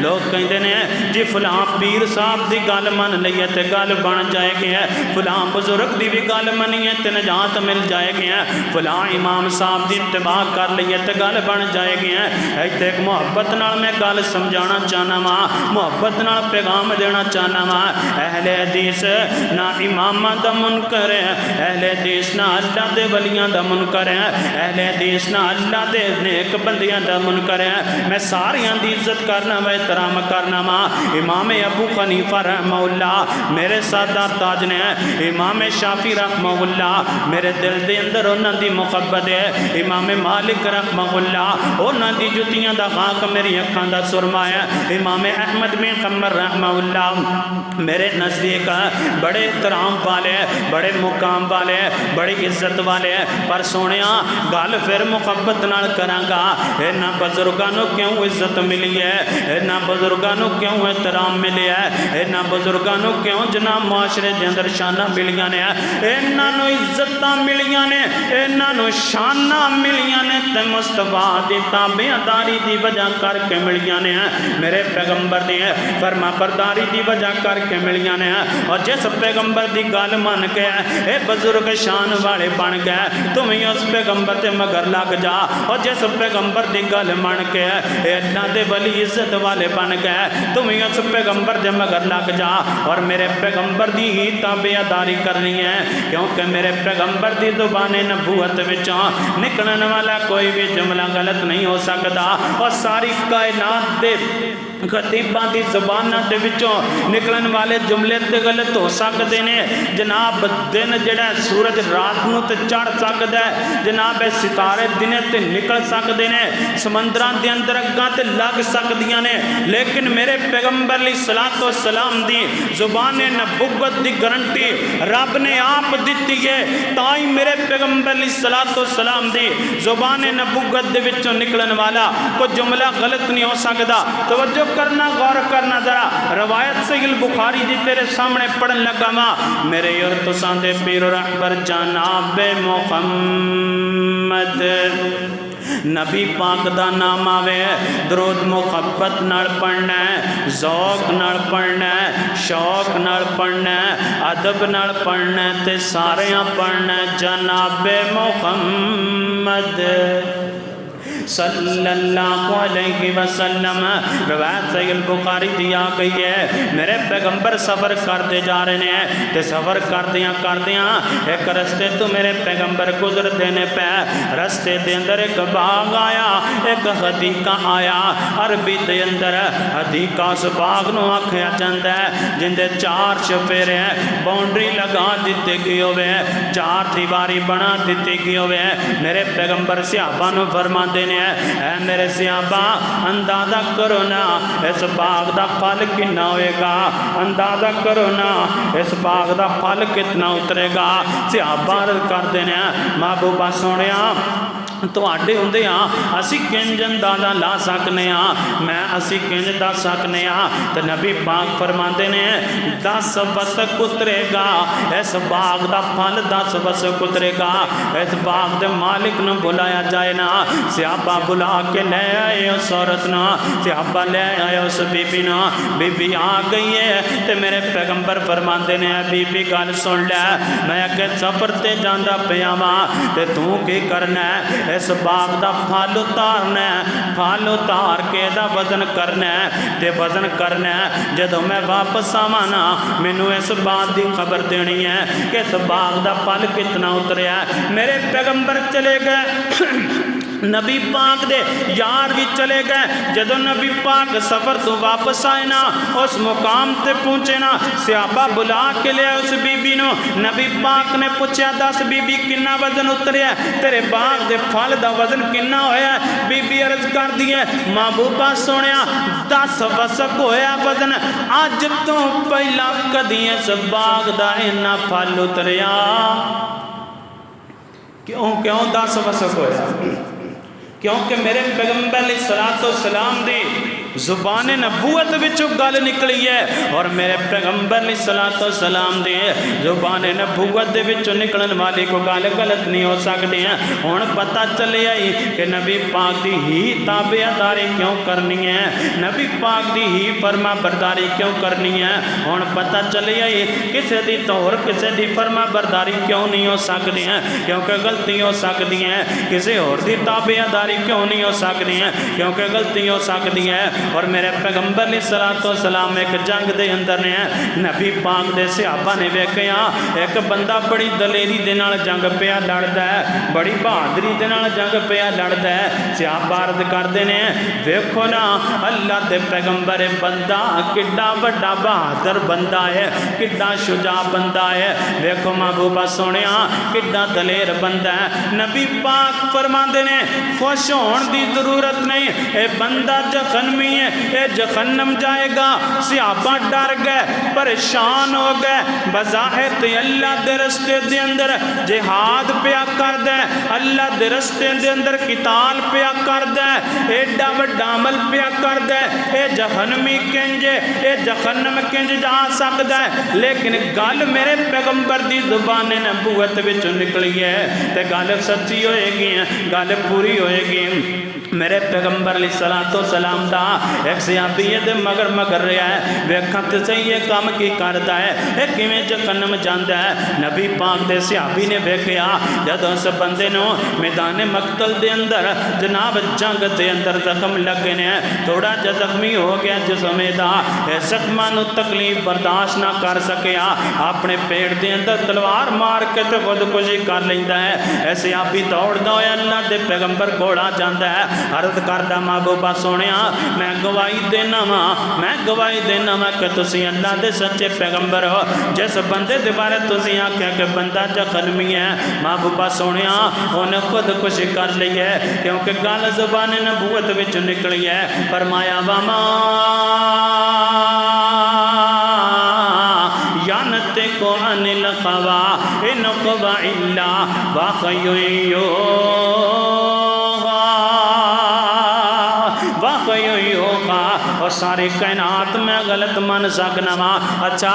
لوگ کہندے نے جی فلاں پیر صاحب دی گل من لئیے تے گل بن جائے گی ہے، فلاں بزرگ دی بھی گل منی ہے تے نجات مل جائے گی ہے، فلاں امام صاحب دی اتباع کر لئیے تے گل بن جائے گی ہے۔ ایتھے ایک محبت نال میں گل سمجھانا چاہنا وا، محبت نال پیغام دینا چاہنا وا، اہل حدیث نہ اماماں دا منکر ہے، اہل حدیث نہ اللہ دے ولیاں دا منکر ہے، اہل حدیث نہ اللہ دے نیک بندیاں دا منکر ہے۔ میں ساریاں دی عزت کرنا وا، احترام کرنا وا۔ امام ابو حنیفہ رحمہ اللہ میرے سردار تاج نے، امام شافعی رحمہ اللہ میرے دل دے اندر انہاں دی محبت ہے، امام مالک رحمہ اللہ انہاں دی جتیاں دا خاک میری اکھاں دا سرما ہے، امام احمد بن حنبل رحمہ اللہ میرے نزدیک بڑے احترام والے، بڑے مقام والے، بڑی عزت والے، پر سونیا گل پھر محبت نال کراں گا۔ انہاں بزرگاں نوں کیوں عزت ملی ہے، انہاں بزرگاں نوں کیوں احترام ملیا ہے، انہاں بزرگاں نوں کیوں جناب معاشرے دے اندر شاناں ملیاں نے، انہاں نوں عزتاں ملیاں نے، انہاں نوں شاناں ملیاں نے تے مصطفیٰ دی تابعداری دی وجہ کر کے ملیاں نے، میرے پیغمبر دی فرما برداری دی وجہ کر کے ملیاں نے۔ اور جس پیغمبر دی گل من کے اے بزرگ شان والے بن گئے، تم ہی اس پیغمبر تے مگر لگ جا، اور جس پیغمبر دی گل من کے اے اللہ دے ولی عزت والے بن گئے، تم ہی اس پیغمبر دے مگر لگ جا اور میرے پیغمبر دی ہی تابعداری کرنی ہے، کیونکہ میرے پیغمبر دی زبان نبوت وچوں نکلن والا کوئی بھی جملہ غلط نہیں ہو سکتا، اور ساری کائنات دے خطیباں دی زباناں دے وچوں نکلن والے جملے تے غلط ہو سکدے نے۔ جناب دن جڑا سورج رات نوں تے چڑھ سکدا ہے، جناب ستارے دنے تے نکل سکدے نے، سمندراں دے اندر اگاں تے لگ سکدیاں نے، لیکن میرے پیغمبر علیہ الصلوۃ والسلام دی زبان نبوت دی گارنٹی رب نے آپ دتی ہے، تائی میرے پیغمبر علیہ الصلوۃ والسلام دی زبان نبوت دے وچوں نکلن والا کوئی جملہ غلط نہیں ہو سکدا۔ توجہ کرنا، غور کرنا ذرا، روایت صحیح البخاری دی تیرے سامنے پڑھن لگا ماں، میرے اور تساں دے پیر و رہبر جناب محمد نبی پاک دا نام آوے، درود محبت نال پڑھنا ہے، ذوق نال پڑھنا ہے، شوق نال پڑھنا ہے، ادب نال پڑھنا ہے تے ساریاں پڑھنا ہے جناب محمد صلی اللہ علیہ وسلم۔ روایت صحیح البخاری دیا گئی ہے، میرے پیغمبر سفر کرتے جا رہے ہیں تے سفر کردیاں ایک رستے تو میرے پیغمبر گزر دینے پہ رستے دے اندر ایک باغ آیا، ایک حدیقہ آیا، عربی دے اندر حدیقہ اس باغ نو آکھیا جاندا ہے جن دے 4 چفیرے ہیں، باؤنڈری لگا دیتے گئے ہوئے ہیں، 4 دیواری بنا دیتے گئے ہوئے ہیں۔ میرے پیغمبر صحابہ نو فرما دینے اے میرے صحابہ اندازہ کرو نا اس باغ دا پھل کتنا ہوئے گا، اندازہ کرو نا اس باغ دا پھل کتنا اترے گا۔ صحابہ کر دینے محبوبہ سونیا تواڈے ہوندے ہاں اسی کنج اندازہ لا سکنے ہاں، میں اسی کنج دس سکنے ہاں، تے نبی پاک فرماندے نے 10 وسق اترے گا، اس باغ دا پھل 10 وسق اترے گا۔ اس باغ دے مالک نو بلایا جائے نا، صحابہ بلا کے لے آئے اس عورت نو، صحابہ لے آئے اس بی بی نو، بی بی آ گئی ہے تے میرے پیغمبر فرماندے نے بی بی گل سن لے، میں کہ سفر تے جاندا پیا واں تے تو کی کرنا ہے، اس باغ دا پھل اتارنا ہے، پھل اتار کے دا وزن کرنا ہے تے وزن کرنا ہے، جدوں میں واپس آواں نا مینوں اس بات دی خبر دینی ہے کہ اس باغ دا پھل کتنا اتریا ہے۔ میرے پیغمبر چلے گئے، نبی پاک دے یار بھی چلے گئے، جدو نبی پاک سفر تو واپس آئے نا اس مقام تے پہنچے نا، صحابہ بلا کے لیا اس بی بی نو، نبی پاک نے پوچھا 10 بی بی کنا وزن اتریا ہے، تیرے باغ دے پھل دا وزن کنا ہویا ہے؟ بی بی عرض کر دیئے محبوبہ سونیا 10 وسق ہویا وزن، آج تو پہلا کدی اس باغ دا اینا پھل اتریا۔ کیوں 10 وسق ہویا؟ کیونکہ میرے پیغمبر علیہ الصلوۃ والسلام دی زبان نبوت وچوں گل نکلی ہے اور میرے پیغمبر علیہ الصلوۃ والسلام دے زبان نبوت دے وچوں نکلن والی کوئی گل غلط نہیں ہو سکتی ہے۔ ہن پتہ چلیا کہ نبی پاک دی ہی تابعداری کیوں کرنی ہے، نبی پاک دی ہی فرما برداری کیوں کرنی ہے۔ ہن پتہ چلیا کسے دی طور کسے دی فرما برداری کیوں نہیں ہو سکتی ہے، کیونکہ غلطی ہو سکتی ہے۔ کسی اور دی تابعداری کیوں نہیں ہو سکتی ہے، کیونکہ غلطی ہو سکتی ہے۔ اور میرے پیغمبر علیہ الصلوۃ والسلام ایک جنگ دے اندر نے نبی پاک دے صحابہ نے ویکھیا ایک بندہ بڑی دلیری دے نال جنگ پیا لڑدا ہے، بڑی بہادری دے نال جنگ پیا لڑدا ہے۔ صحابہ عرض کردے نے ویکھو نا اللہ دے پیغمبر بندہ کڈا بڑا بہادر بندہ ہے، کڈا شجاع بندہ ہے، ویکھو محبوبہ سونیا کڈا دلیر بندہ ہے۔ نبی پاک فرماندے نے خوش ہون دی ضرورت نہیں، اے بندہ جہنمی ہے، اے جہنم جائے گا۔ صحابہ ڈر گئے، پریشان ہو گئے، بظاہر تے اللہ دے رستے دے اندر جہاد پیا کردے، اللہ دے رستے دے اندر قتال پیا کردے، ایڈا وڈا عمل پیا کردے، اے جہنمی کنجے اے جہنم کنج جا سکدا ہے، لیکن گل میرے پیغمبر دی زبان نبوت وچ نکلی ہے تے گل سچی ہوئے گی، گل پوری ہوئے گی۔ میرے پیغمبر علیہ الصلوۃ والسلام دا ایک صحابی دے مگر رہا ہے، ویکھاں تے صحیح یہ کام کی کردا ہے، اے کیویں جہنم جاندا ہے۔ نبی پاک دے صحابی نے ویکھیا جدوں اس بندے نو میدان مقتل دے اندر جناب جنگ دے اندر زخم لگے نے، تھوڑا جا زخمی ہو گیا جسم دا، زخماں نو تکلیف برداشت نہ کر سکیا، اپنے پیٹ دے اندر تلوار مار کے تے خودکشی کر لیندا ہے۔ اے صحابی دوڑدا ہویا اللہ دے پیغمبر کول آ جاندا ہے، عرض کردا محبوبہ سونیا میں گواہی دینا کہ تسی اللہ دے سچے پیغمبر ہو، جس بندے دے بارے تسی آکھیا کہ بندہ جہنمی ہے، محبوبہ سونیا انہیں خودکشی کر لی ہے، کیونکہ گل زبان نبوت وچ نکلی ہے۔ فرمایا وما ينطق عن الهوى إن هو إلا وحي يوحى، اور ساری کائنات میں غلط من سکنا وا۔ اچھا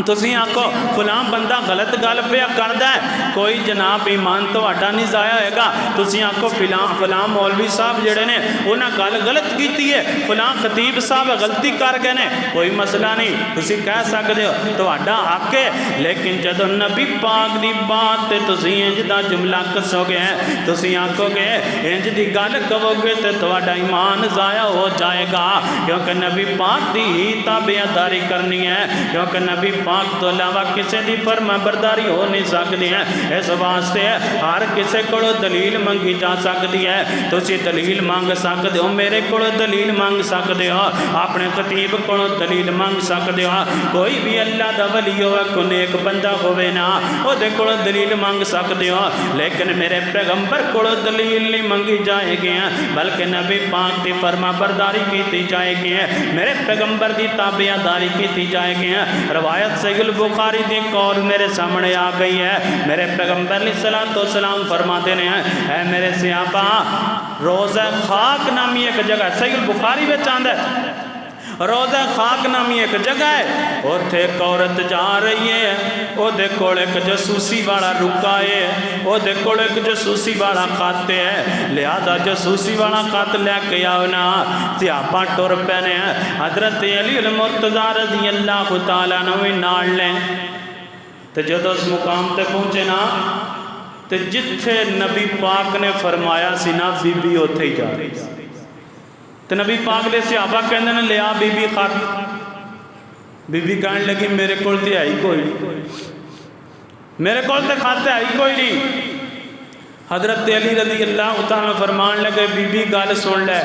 تسی آکھو فلاں بندہ غلط گل پیا کردا ہے، کوئی جناب ایمان تہاڈا نہیں ضائع ہوئے گا۔ تسی آکھو فلاں مولوی صاحب جڑے نے انہاں گل غلط کیتی ہے، فلاں خطیب صاحب غلطی کر گئے نے، کوئی مسئلہ نہیں، تسی کہہ سکدے ہو تہاڈا حق ہے۔ لیکن جدوں نبی پاک دی بات تے تسی انج دا جملہ کسو گے، تسی آکھو گے انج دی گل کہو گے تے تہاڈا ایمان ضائع ہو جائے گا، کیونکہ نبی پاک دی ہی تابعداری کرنی ہے، کیونکہ نبی پاک تو علاوہ کسی دی فرما برداری ہو نہیں سکتی ہے۔ اس واسطے ہر کسی کو دلیل منگی جا سکتی ہے، تسی دلیل مانگ سکتے ہو، میرے کو دلیل مانگ سکتے ہو، اپنے خطیب کو دلیل مانگ سکتے ہو، کوئی بھی اللہ دا ولی ہو کوئی نیک بندہ ہوئے نا وہ دے کو دلیل مانگ سکتے ہو، لیکن میرے پیغمبر کو دلیل نہیں منگی جائے گی، بلکہ نبی پاک دی فرما برداری کی جائے گی، میرے پیغمبر دی تابعداری کی جائے گی۔ روایت صحیح البخاری دی قول میرے سامنے آ گئی ہے، میرے پیغمبر علیہ الصلوۃ والسلام فرماتے ہیں اے میرے صحابہ روضہ خاک نامی ایک جگہ صحیح البخاری میں آندا ہے، روضہ خاک نامی ایک جگہ ہے، اوتھے ایک عورت جا رہی ہے، او دے کول ایک جاسوسی والا رکا ہے، او دے کول ایک جاسوسی والا خط ہے، لہذا جاسوسی والا خط لے کے آؤ نا۔ صحابہ ٹر پے نے، حضرت علی المرتضیٰ رضی اللہ تعالیٰ عنہ نال لیں تے جدوں اس مقام تے پہنچے نا تے جتھے نبی پاک نے فرمایا سی نا بی بی اوتھے ہی جا رہی سی، تو نبی پاک دے صحابہ کہندے نے لیا بی بی خط، بی بی کہنے لگی میرے کول تے آئی کوئی نہیں، میرے کول تے خط آئی کوئی نہیں۔ حضرت علی رضی اللہ تعالیٰ فرمان لگے بی بی گل سن لے،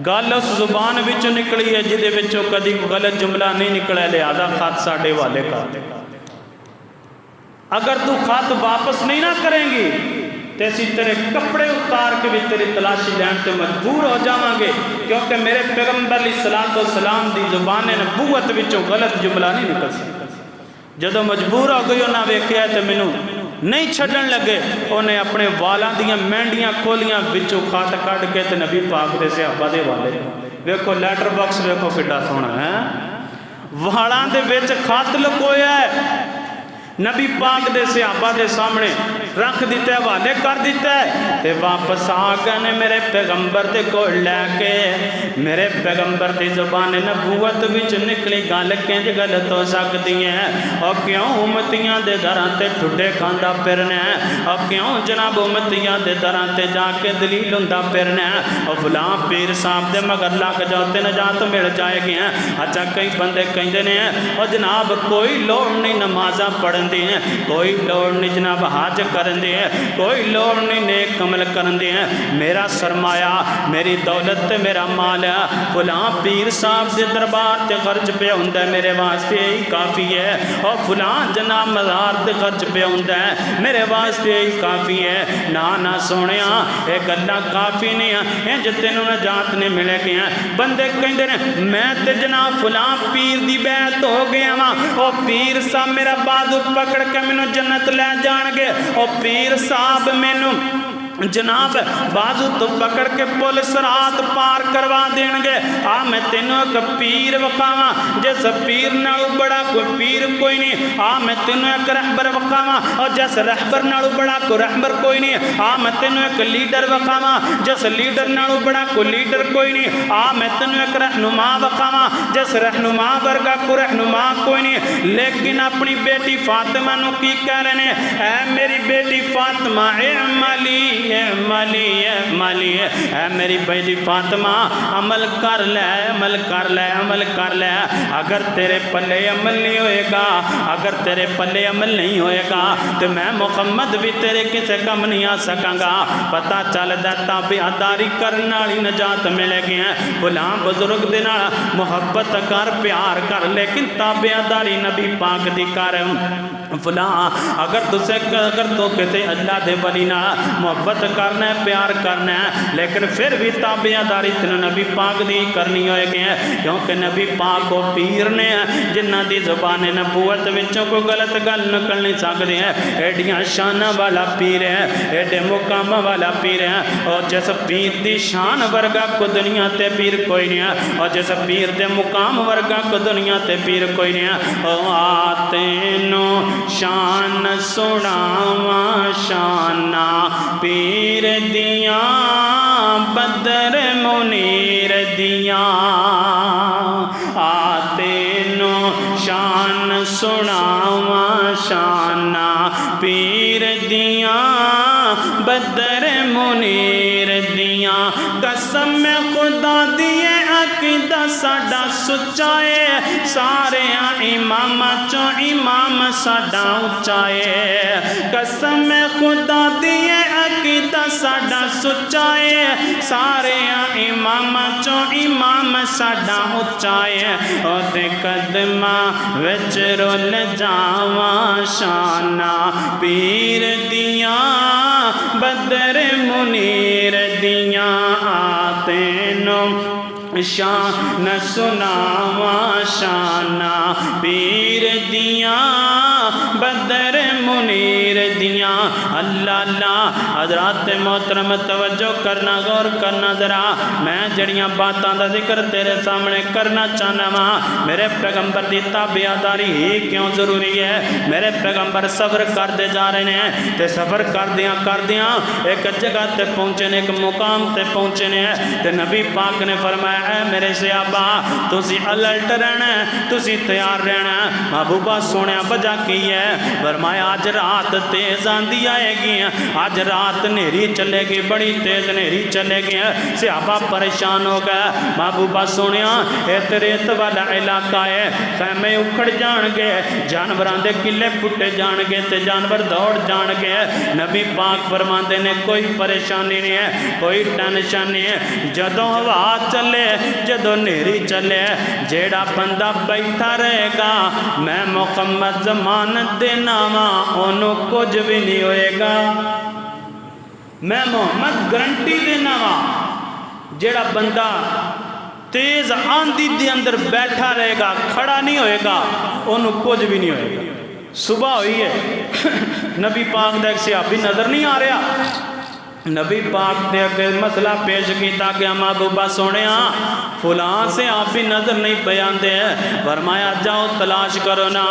گل اس زبان وچوں نکلی ہے جدے وچوں کدی غلط جملہ نہیں نکلا، لہذا خط ساڈے والے کر دے، اگر تو خط واپس نہیں نہ کریں گی تے اسی تیرے کپڑے اتار کے بھی تیری تلاشی لین تے مجبور ہو جاواں گے، کیونکہ میرے پیغمبر علیہ الصلوۃ والسلام دی زبان نبوت وچوں غلط جملہ نہیں نکل سکتا۔ جدوں مجبور ہو گئی انہاں ویکھیا تے مینوں نہیں چھڈن لگے انہیں اپنے والاں دیاں مہنڈیاں کھولیاں وچوں خط کڈ کے تے نبی پاک دے صحابہ دے والے ویکھو لیٹر باکس ویکھو کڈا سونا ہے والاں دے وچ خط لکویا ہے نبی پاک دے صحابہ دے سامنے رکھ دیتا ہے حوالے کر دیتا ہے تے واپس آ گئے میرے پیغمبر دے کو لے کے میرے پیغمبر دی زبان نبوت وچ نکلی گل کنج غلط ہو سکتی ہے اور کیوں امتیاں دے دراں تے ٹھڈے کھاندا پھرنا ہے اور کیوں جناب امتیاں دے دراں تے جا کے دلیل ہوندا پھرنا ہے اور فلاں پیر صاحب دے مگر لگ جاؤ تے نجات مل جائے گی اچھا کئی بندے کہندے نے اور جناب کوئی لوڑ نہیں نمازاں پڑھن دی کوئی لوڑ نہیں جناب حج کرن دی کوئی لوڑ نہیں نیک عمل کرن دی میرا سرمایہ میری دولت تے میرا مال فلاں پیر صاحب دے دربار تے خرچ پہ ہوندا ہے میرے واسطے ہی کافی ہے اور فلاں جناب مزار تے خرچ پہ ہوندا ہے میرے واسطے ہی کافی ہے نہ سونیا اے گلاں کافی نہیں انج تینوں نجات نہیں ملے گی بندے کہندے نے میں تے جناب فلاں پیر دی بیعت ہو گیا وا او پیر صاحب میرا بازو پکڑ کے مینوں جنت لے جان گے او پیر صاحب مینوں جناب بازو تو پکڑ کے پل سرات پار کروا دین گے میں تینوں ایک پیر وکھاواں جس پیر نالوں بڑا کوئی پیر کوئی نہیں میں تینوں ایک رہبر وکھاواں اور جس رہبر نالوں بڑا کوئی رہبر کوئی نہیں میں تینوں ایک لیڈر وکھاواں جس لیڈر نالوں بڑا کوئی لیڈر کوئی نہیں میں تینوں ایک رہنما وکھاواں جس رہنما ورگا کوئی رہنما کوئی نہیں لیکن اپنی بیٹی فاطمہ نو کی کہہ رہے ہیں اے میری بیٹی فاطمہ اعملی اے میری بیٹی فاطمہ عمل کر لے عمل کر لے عمل کر لے اگر تیرے پلے عمل نہیں ہوئے گا اگر تیرے پلے عمل نہیں ہوئے گا تو میں محمد بھی تیرے کسے کم نہیں آ سکاں گا پتہ چل دا تابعداری کرنے والی نجات ملے گی فلاں بزرگ دے نال محبت کر پیار کر لیکن تابعداری نبی پاک دی کر فلاں اگر تو کسی اللہ دے ولی نال محبت کرنا ہے پیار کرنا ہے لیکن پھر بھی تابعداری تینوں نبی پاک دی کرنی ہوئے گی کیونکہ نبی پاک کو پیر نے جنہ دی زبان نبوت وچوں کوئی غلط گل نکل نہیں سکتی ہے ایڈیاں شانہ والا پیر ہے ایڈے مقام والا پیر ہے اور جس پیر دی شان ورگا کو دنیا تے پیر کوئی نہیں ہے اور جس پیر دے مقام ورگا کو دنیا تے پیر کوئی نہیں ہے تینوں شان سناواں شانہ پیر دیاں بدر منیر دیاں تینوں شان سناواں شانہ پیر دیاں بدر منیر دیاں قسم خدا دیے عقیدہ ساڈا سچا ہے سارے امام چوں امام ساڈا اونچا ہے قسم خدا دیے عقیدہ ساڈا سچا ہے سارے امام چوں امام ساڈا اونچا ہے اودے قدماں وچ رول جاواں شانہ پیر دیاں بدر منیر دیاں تینوں شان سناواں شانہ پیر دیاں بدر منیر دیاں اللہ اللہ حضرات محترم توجہ کرنا غور کرنا ذرا میں جڑیاں باتاں دا ذکر تیرے سامنے کرنا چاہنا وا میرے پیغمبر دی تابعداری ہی کیوں ضروری ہے میرے پیغمبر سفر کرتے جا رہے ہیں تے سفر کردیاں ایک جگہ تے پہنچے نے ایک مقام تے پہنچے نے تے نبی پاک نے فرمایا اے میرے صحابہ تسی الرٹ رہنا تسی تیار رہنا محبوبہ سونیا وجہ کی ہے فرمایا آج رات تیز آندھی آئے گی آج رات نیری چلے گی بڑی تیز نیری چلے گی صحابہ پریشان ہو گئے محبوبہ سونیا ریت والا علاقہ ہے خیمے اکھڑ جان گے جانوراں دے کلے پٹے جان گے تے جانور دوڑ جان گے نبی پاک فرماندے نے کوئی پریشانی نہیں ہے کوئی ٹینشن نہیں ہے جدوں ہوا چلے جدوں نیری چلے جیڑا بندہ بیٹھا رہے گا میں محمد ضمانت دینا وا انہوں کچھ بھی نہیں ہوئے گا میں محمد گارنٹی دینا وا جیڑا بندہ تیز آندھی دے اندر بیٹھا رہے گا کھڑا نہیں ہوئے گا انہوں کچھ بھی نہیں ہوئے گا صبح ہوئی ہے نبی پاک دا ایک صحابی نظر نہیں آ رہا، نبی پاک نے اگر مسئلہ پیش کیتا کہ محبوبہ سونے فلاں سے آپ بھی نظر نہیں پہ آندے ہیں، فرمایا جاؤ تلاش کرو نا۔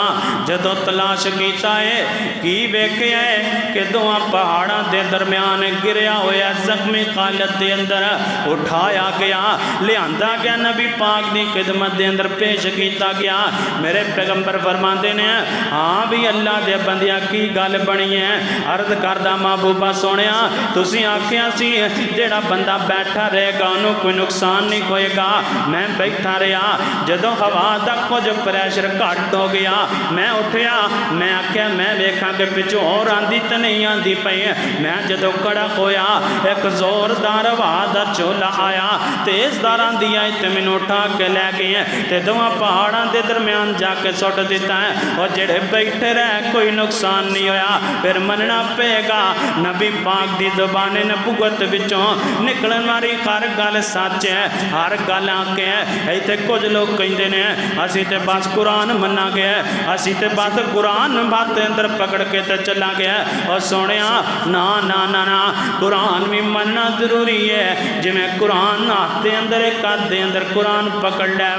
جدو تلاش کیتا ہے کی ویکھے ہے کہ دوہاں پہاڑاں دے درمیان گریا ہویا زخمی حالت دے اندر اٹھایا گیا، لیاندہ گیا، نبی پاک دی خدمت دے اندر پیش کیتا گیا۔ میرے پیغمبر فرماندے نے ہاں بھی اللہ دے بندیاں کی گل بنی ہے، عرض کردہ محبوبہ سونے تسی آکھیاں سی جیڑا بندہ بیٹھا رہے گا انہوں کوئی نقصان نہیں ہوئے گا، میں بیٹھا رہا، جدوں ہوا دا کچھ پریشر گھٹ ہو گیا میں اٹھیا، میں آکھیا میں ویکھاں کہ پچھوں اور آندی تے نہیں آندی پئی، میں جدوں کڑا ہویا ایک زوردار ہوا دا چولا آیا، تیز دار آندی آئی تے مینوں اٹھا کے لے گئے تے دوہاں پہاڑاں دے درمیان جا کے سٹ دیتا ہے، اور جڑے بیٹھے رہے کوئی نقصان نہیں ہویا۔ پھر مننا پے گا نبی پاک دی زبان نبوت وچوں نکلن والی ہر گل سچ ہے، ہر گل آکے ہے۔ ایتھے کچھ لوگ کہندے نے اسی تے بس قرآن منا گیا، اسی تے بس قرآن بات اندر پکڑ کے تے چلا گیا، اور سونیا نا نا نا نا قرآن بھی مننا ضروری ہے۔ جی میں قرآن آتے اندر ایک ہاتھ دے اندر قرآن پکڑ لے،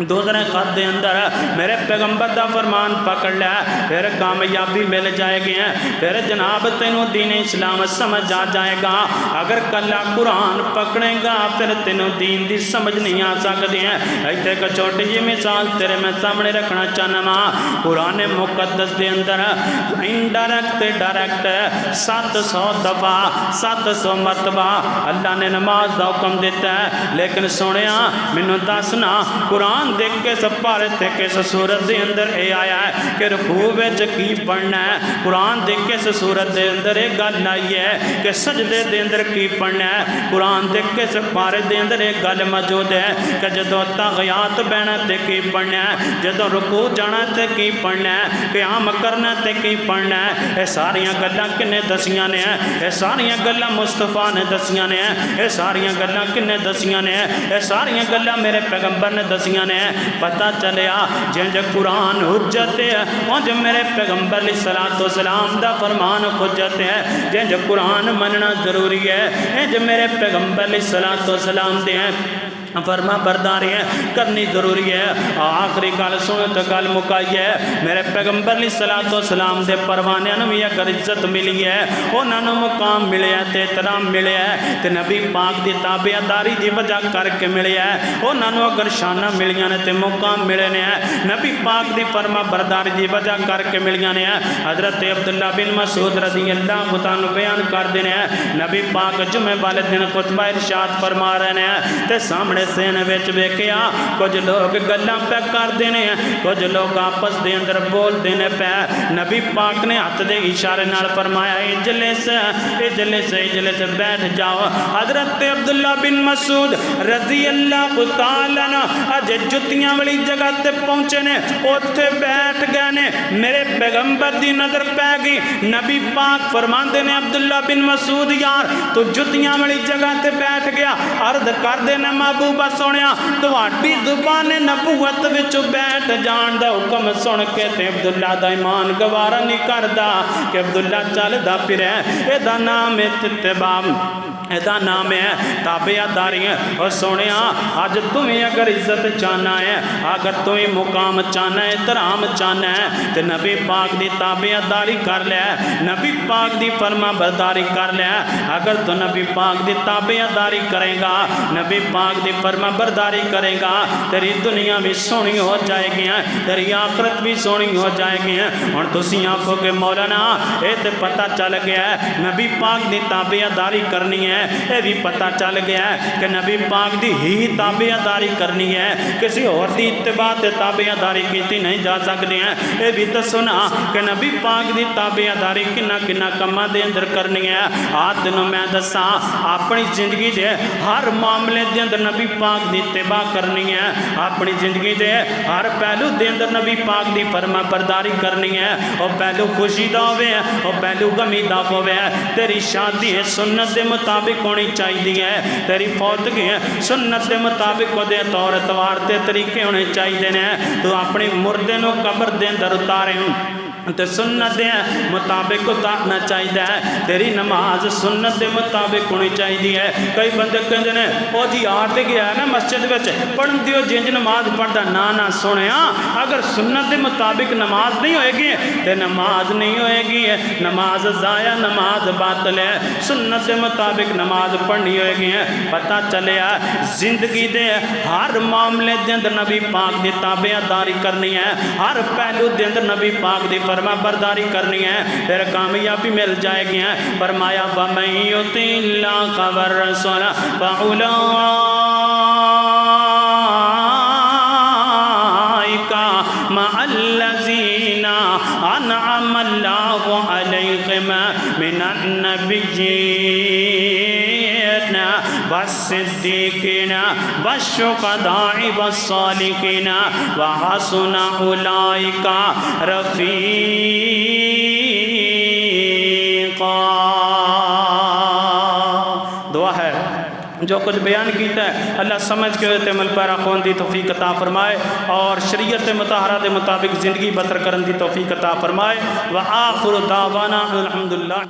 دوسرے خط دے اندر میرے پیغمبر دا فرمان پکڑ لے، پھر کامیابی مل جائے گی، پھر جناب تینوں دین اسلام سمجھ آ جائے گا۔ اگر کلا قرآن پکڑے گا پھر تینوں دین دی سمجھ نہیں آ سکتی ہے۔ ایتھے ایک چھوٹی جی مثال تیرے میں سامنے رکھنا چاہنا ماں، قرآن مقدس دے اندر انڈائریکٹ ڈائریکٹ 700 دفعہ 700 مرتبہ اللہ نے نماز دا حکم دیتا ہے، لیکن سونیا مینوں دسنا قرآن دیکھ کے سب پارے تھے کہ سورت دے اندر اے آیا ہے کہ رکوع وچ کی پڑھنا ہے، قرآن دیکھ کے سورت دے اندر ایک گل آئی ہے کہ سجدے دے اندر کی پڑھنا ہے، قرآن دیکھ کے سب پارے دے اندر ایک گل موجود ہے کہ جدو تغیات بہنا تے کی پڑھنا ہے، جدو رکوع جانا تے کی پڑھنا ہے، قیام کرنا تے کی پڑھنا ہے۔ اے ساریاں گلاں کنے دسیاں نے، اے ساریاں گلاں مصطفیٰ نے دسیاں نے، اے ساریاں گلاں کنے دسیاں نے، اے ساریاں گلاں میرے پیغمبر نے دسیاں نے۔ پتہ چلیا جنج قرآن حجت ہے، اور جو میرے پیغمبر علیہ السلام دا فرمان حجت ہے، جنج قرآن مننا ضروری ہے، اے جو میرے پیغمبر علیہ السلام دے ہیں فرما برداری ہے کرنی ضروری ہے۔ آخری گل سنو تو گل مکائی ہے، میرے پیغمبر علیہ السلام دے پروانے نو بھی اگر عزت ملی ہے، انہاں نو مقام ملے ہے تے احترام ملے ہے تے نبی پاک دی تابعداری دی وجہ کر کے ملے ہے، انہاں نو اگر شانہ ملیاں نے تے مقام ملے نے ہے نبی پاک دی فرما برداری دی وجہ کر کے ملیاں نے ہے۔ حضرت عبداللہ بن مسعود رضی اللہ عنہ بیان کر دینے ہیں، نبی پاک جمعہ والے دن خطبہ ارشاد فرما رہے ہیں تے سامنے سین وچ ویکھیا کچھ لوگ گلاں پہ کر دینے ہیں، کچھ لوگ آپس دے اندر بول دینے پہ، نبی پاک نے ہاتھ دے اشارے نال فرمایا اجلس اجلس اجلس بیٹھ جاؤ۔ حضرت عبداللہ بن مسعود رضی اللہ تعالیٰ عنہ اج جتیاں والی جگہ تے پہنچے نے، اوتھے بیٹھ گئے نے، میرے پیغمبر دی نظر پہ گئی، نبی پاک فرماندے نے عبداللہ بن مسعود یار تو جتیاں والی جگہ تے بیٹھ گیا، عرض کر دینا محبوبہ سونیا تہاڈی زبان نبوت وچ بیٹھ جان دا حکم سن کے تے عبداللہ دا ایمان گوارا نہیں کردا کہ عبداللہ چلدا پھرے، اے دا نام ہے اتباع، اے دا نام ہے تابعداری۔ اور سونیا اج تمہیں اگر عزت چاہنا ہے، اگر تمہیں مقام چاہنا ہے، احترام چاہنا ہے تے نبی پاک دی تابعداری کر لے، نبی پاک دی فرما برداری کر لے۔ اگر تو نبی پاک دی تابعداری کرے گا، نبی پاک دی فرما برداری کرے گا، تیری دنیا بھی سونی ہو جائے گی، تیری آخرت بھی سونی ہو جائے گی۔ اور تسی آنکھوں کے مولانا اے تے پتہ چل گیا ہے نبی پاک دی تابعداری کرنی ہے، اے بھی پتہ چل گیا ہے کہ نبی پاک دی ہی تابعداری کرنی ہے، کسی اور دی اتباع تے تابعداری کیتی نہیں جا سکتی ہے۔ اے بھی دسنا کہ نبی پاک دی تابعداری کنہ کنہ کماں دے اندر کرنی ہے۔ آج دنوں میں دساں اپنی زندگی دے ہر معاملے دے اندر نبی پاک دی اتباع کرنی ہے، اپنی زندگی دے ہر پہلو دے اندر نبی پاک دی فرما برداری کرنی ہے، اور پہلو خوشی دا ہوئے اور پہلو غمی دا ہوئے، تیری شادی ہے سنت دے مطابق ہونی چاہیے ہے، تیری فوتگی ہے سنت دے مطابق دے طور اتوار تے طریقے ہونے چاہیے نے، تو اپنی مردے نو قبر دے اندر اتارے تے سنت دے مطابق اتارنا چاہیے ہے. تیری نماز سنت دے مطابق ہونی چاہیے ہے. کئی بندے کہندے نے او جی آ تے گیا ہے نا مسجد وچ پڑھن دیو جنج نماز پڑھدا. نہ سنیا اگر سنت دے مطابق نماز نہیں ہوئے گی تے نماز نہیں ہوئے گی. نماز ضائع نماز باطل ہے. سنت دے مطابق نماز پڑھنی ہوئے گی. پتہ چلیا زندگی دے ہر معاملے دے اندر نبی پاک دی تابعداری کرنی ہے. ہر پہلو دے اندر نبی پاک دی فرما برداری کرنی ہے پھر کامیابی مل جائے گی. فرمایا وَمَن يُطِعِ اللَّهَ وَالرَّسُولَ فَأُولَٰئِكَ مَعَ الَّذِينَ أَنْعَمَ اللَّهُ عَلَيْهِم مِّنَ النَّبِيِّينَ وَالصِّدِّيقِينَ وَالشُّهَدَاءِ وَالصَّالِحِينَ وَحَسُنَ أُولَٰئِكَ رفیقا. دعا ہے جو کچھ بیان کیتا ہے اللہ سمجھ کے ہوتے عمل پیرا خون دی توفیق عطا فرمائے اور شریعت مطہرہ دے مطابق زندگی بسر کرن دی توفیق عطا فرمائے. وآخر دعوانا الحمدللہ.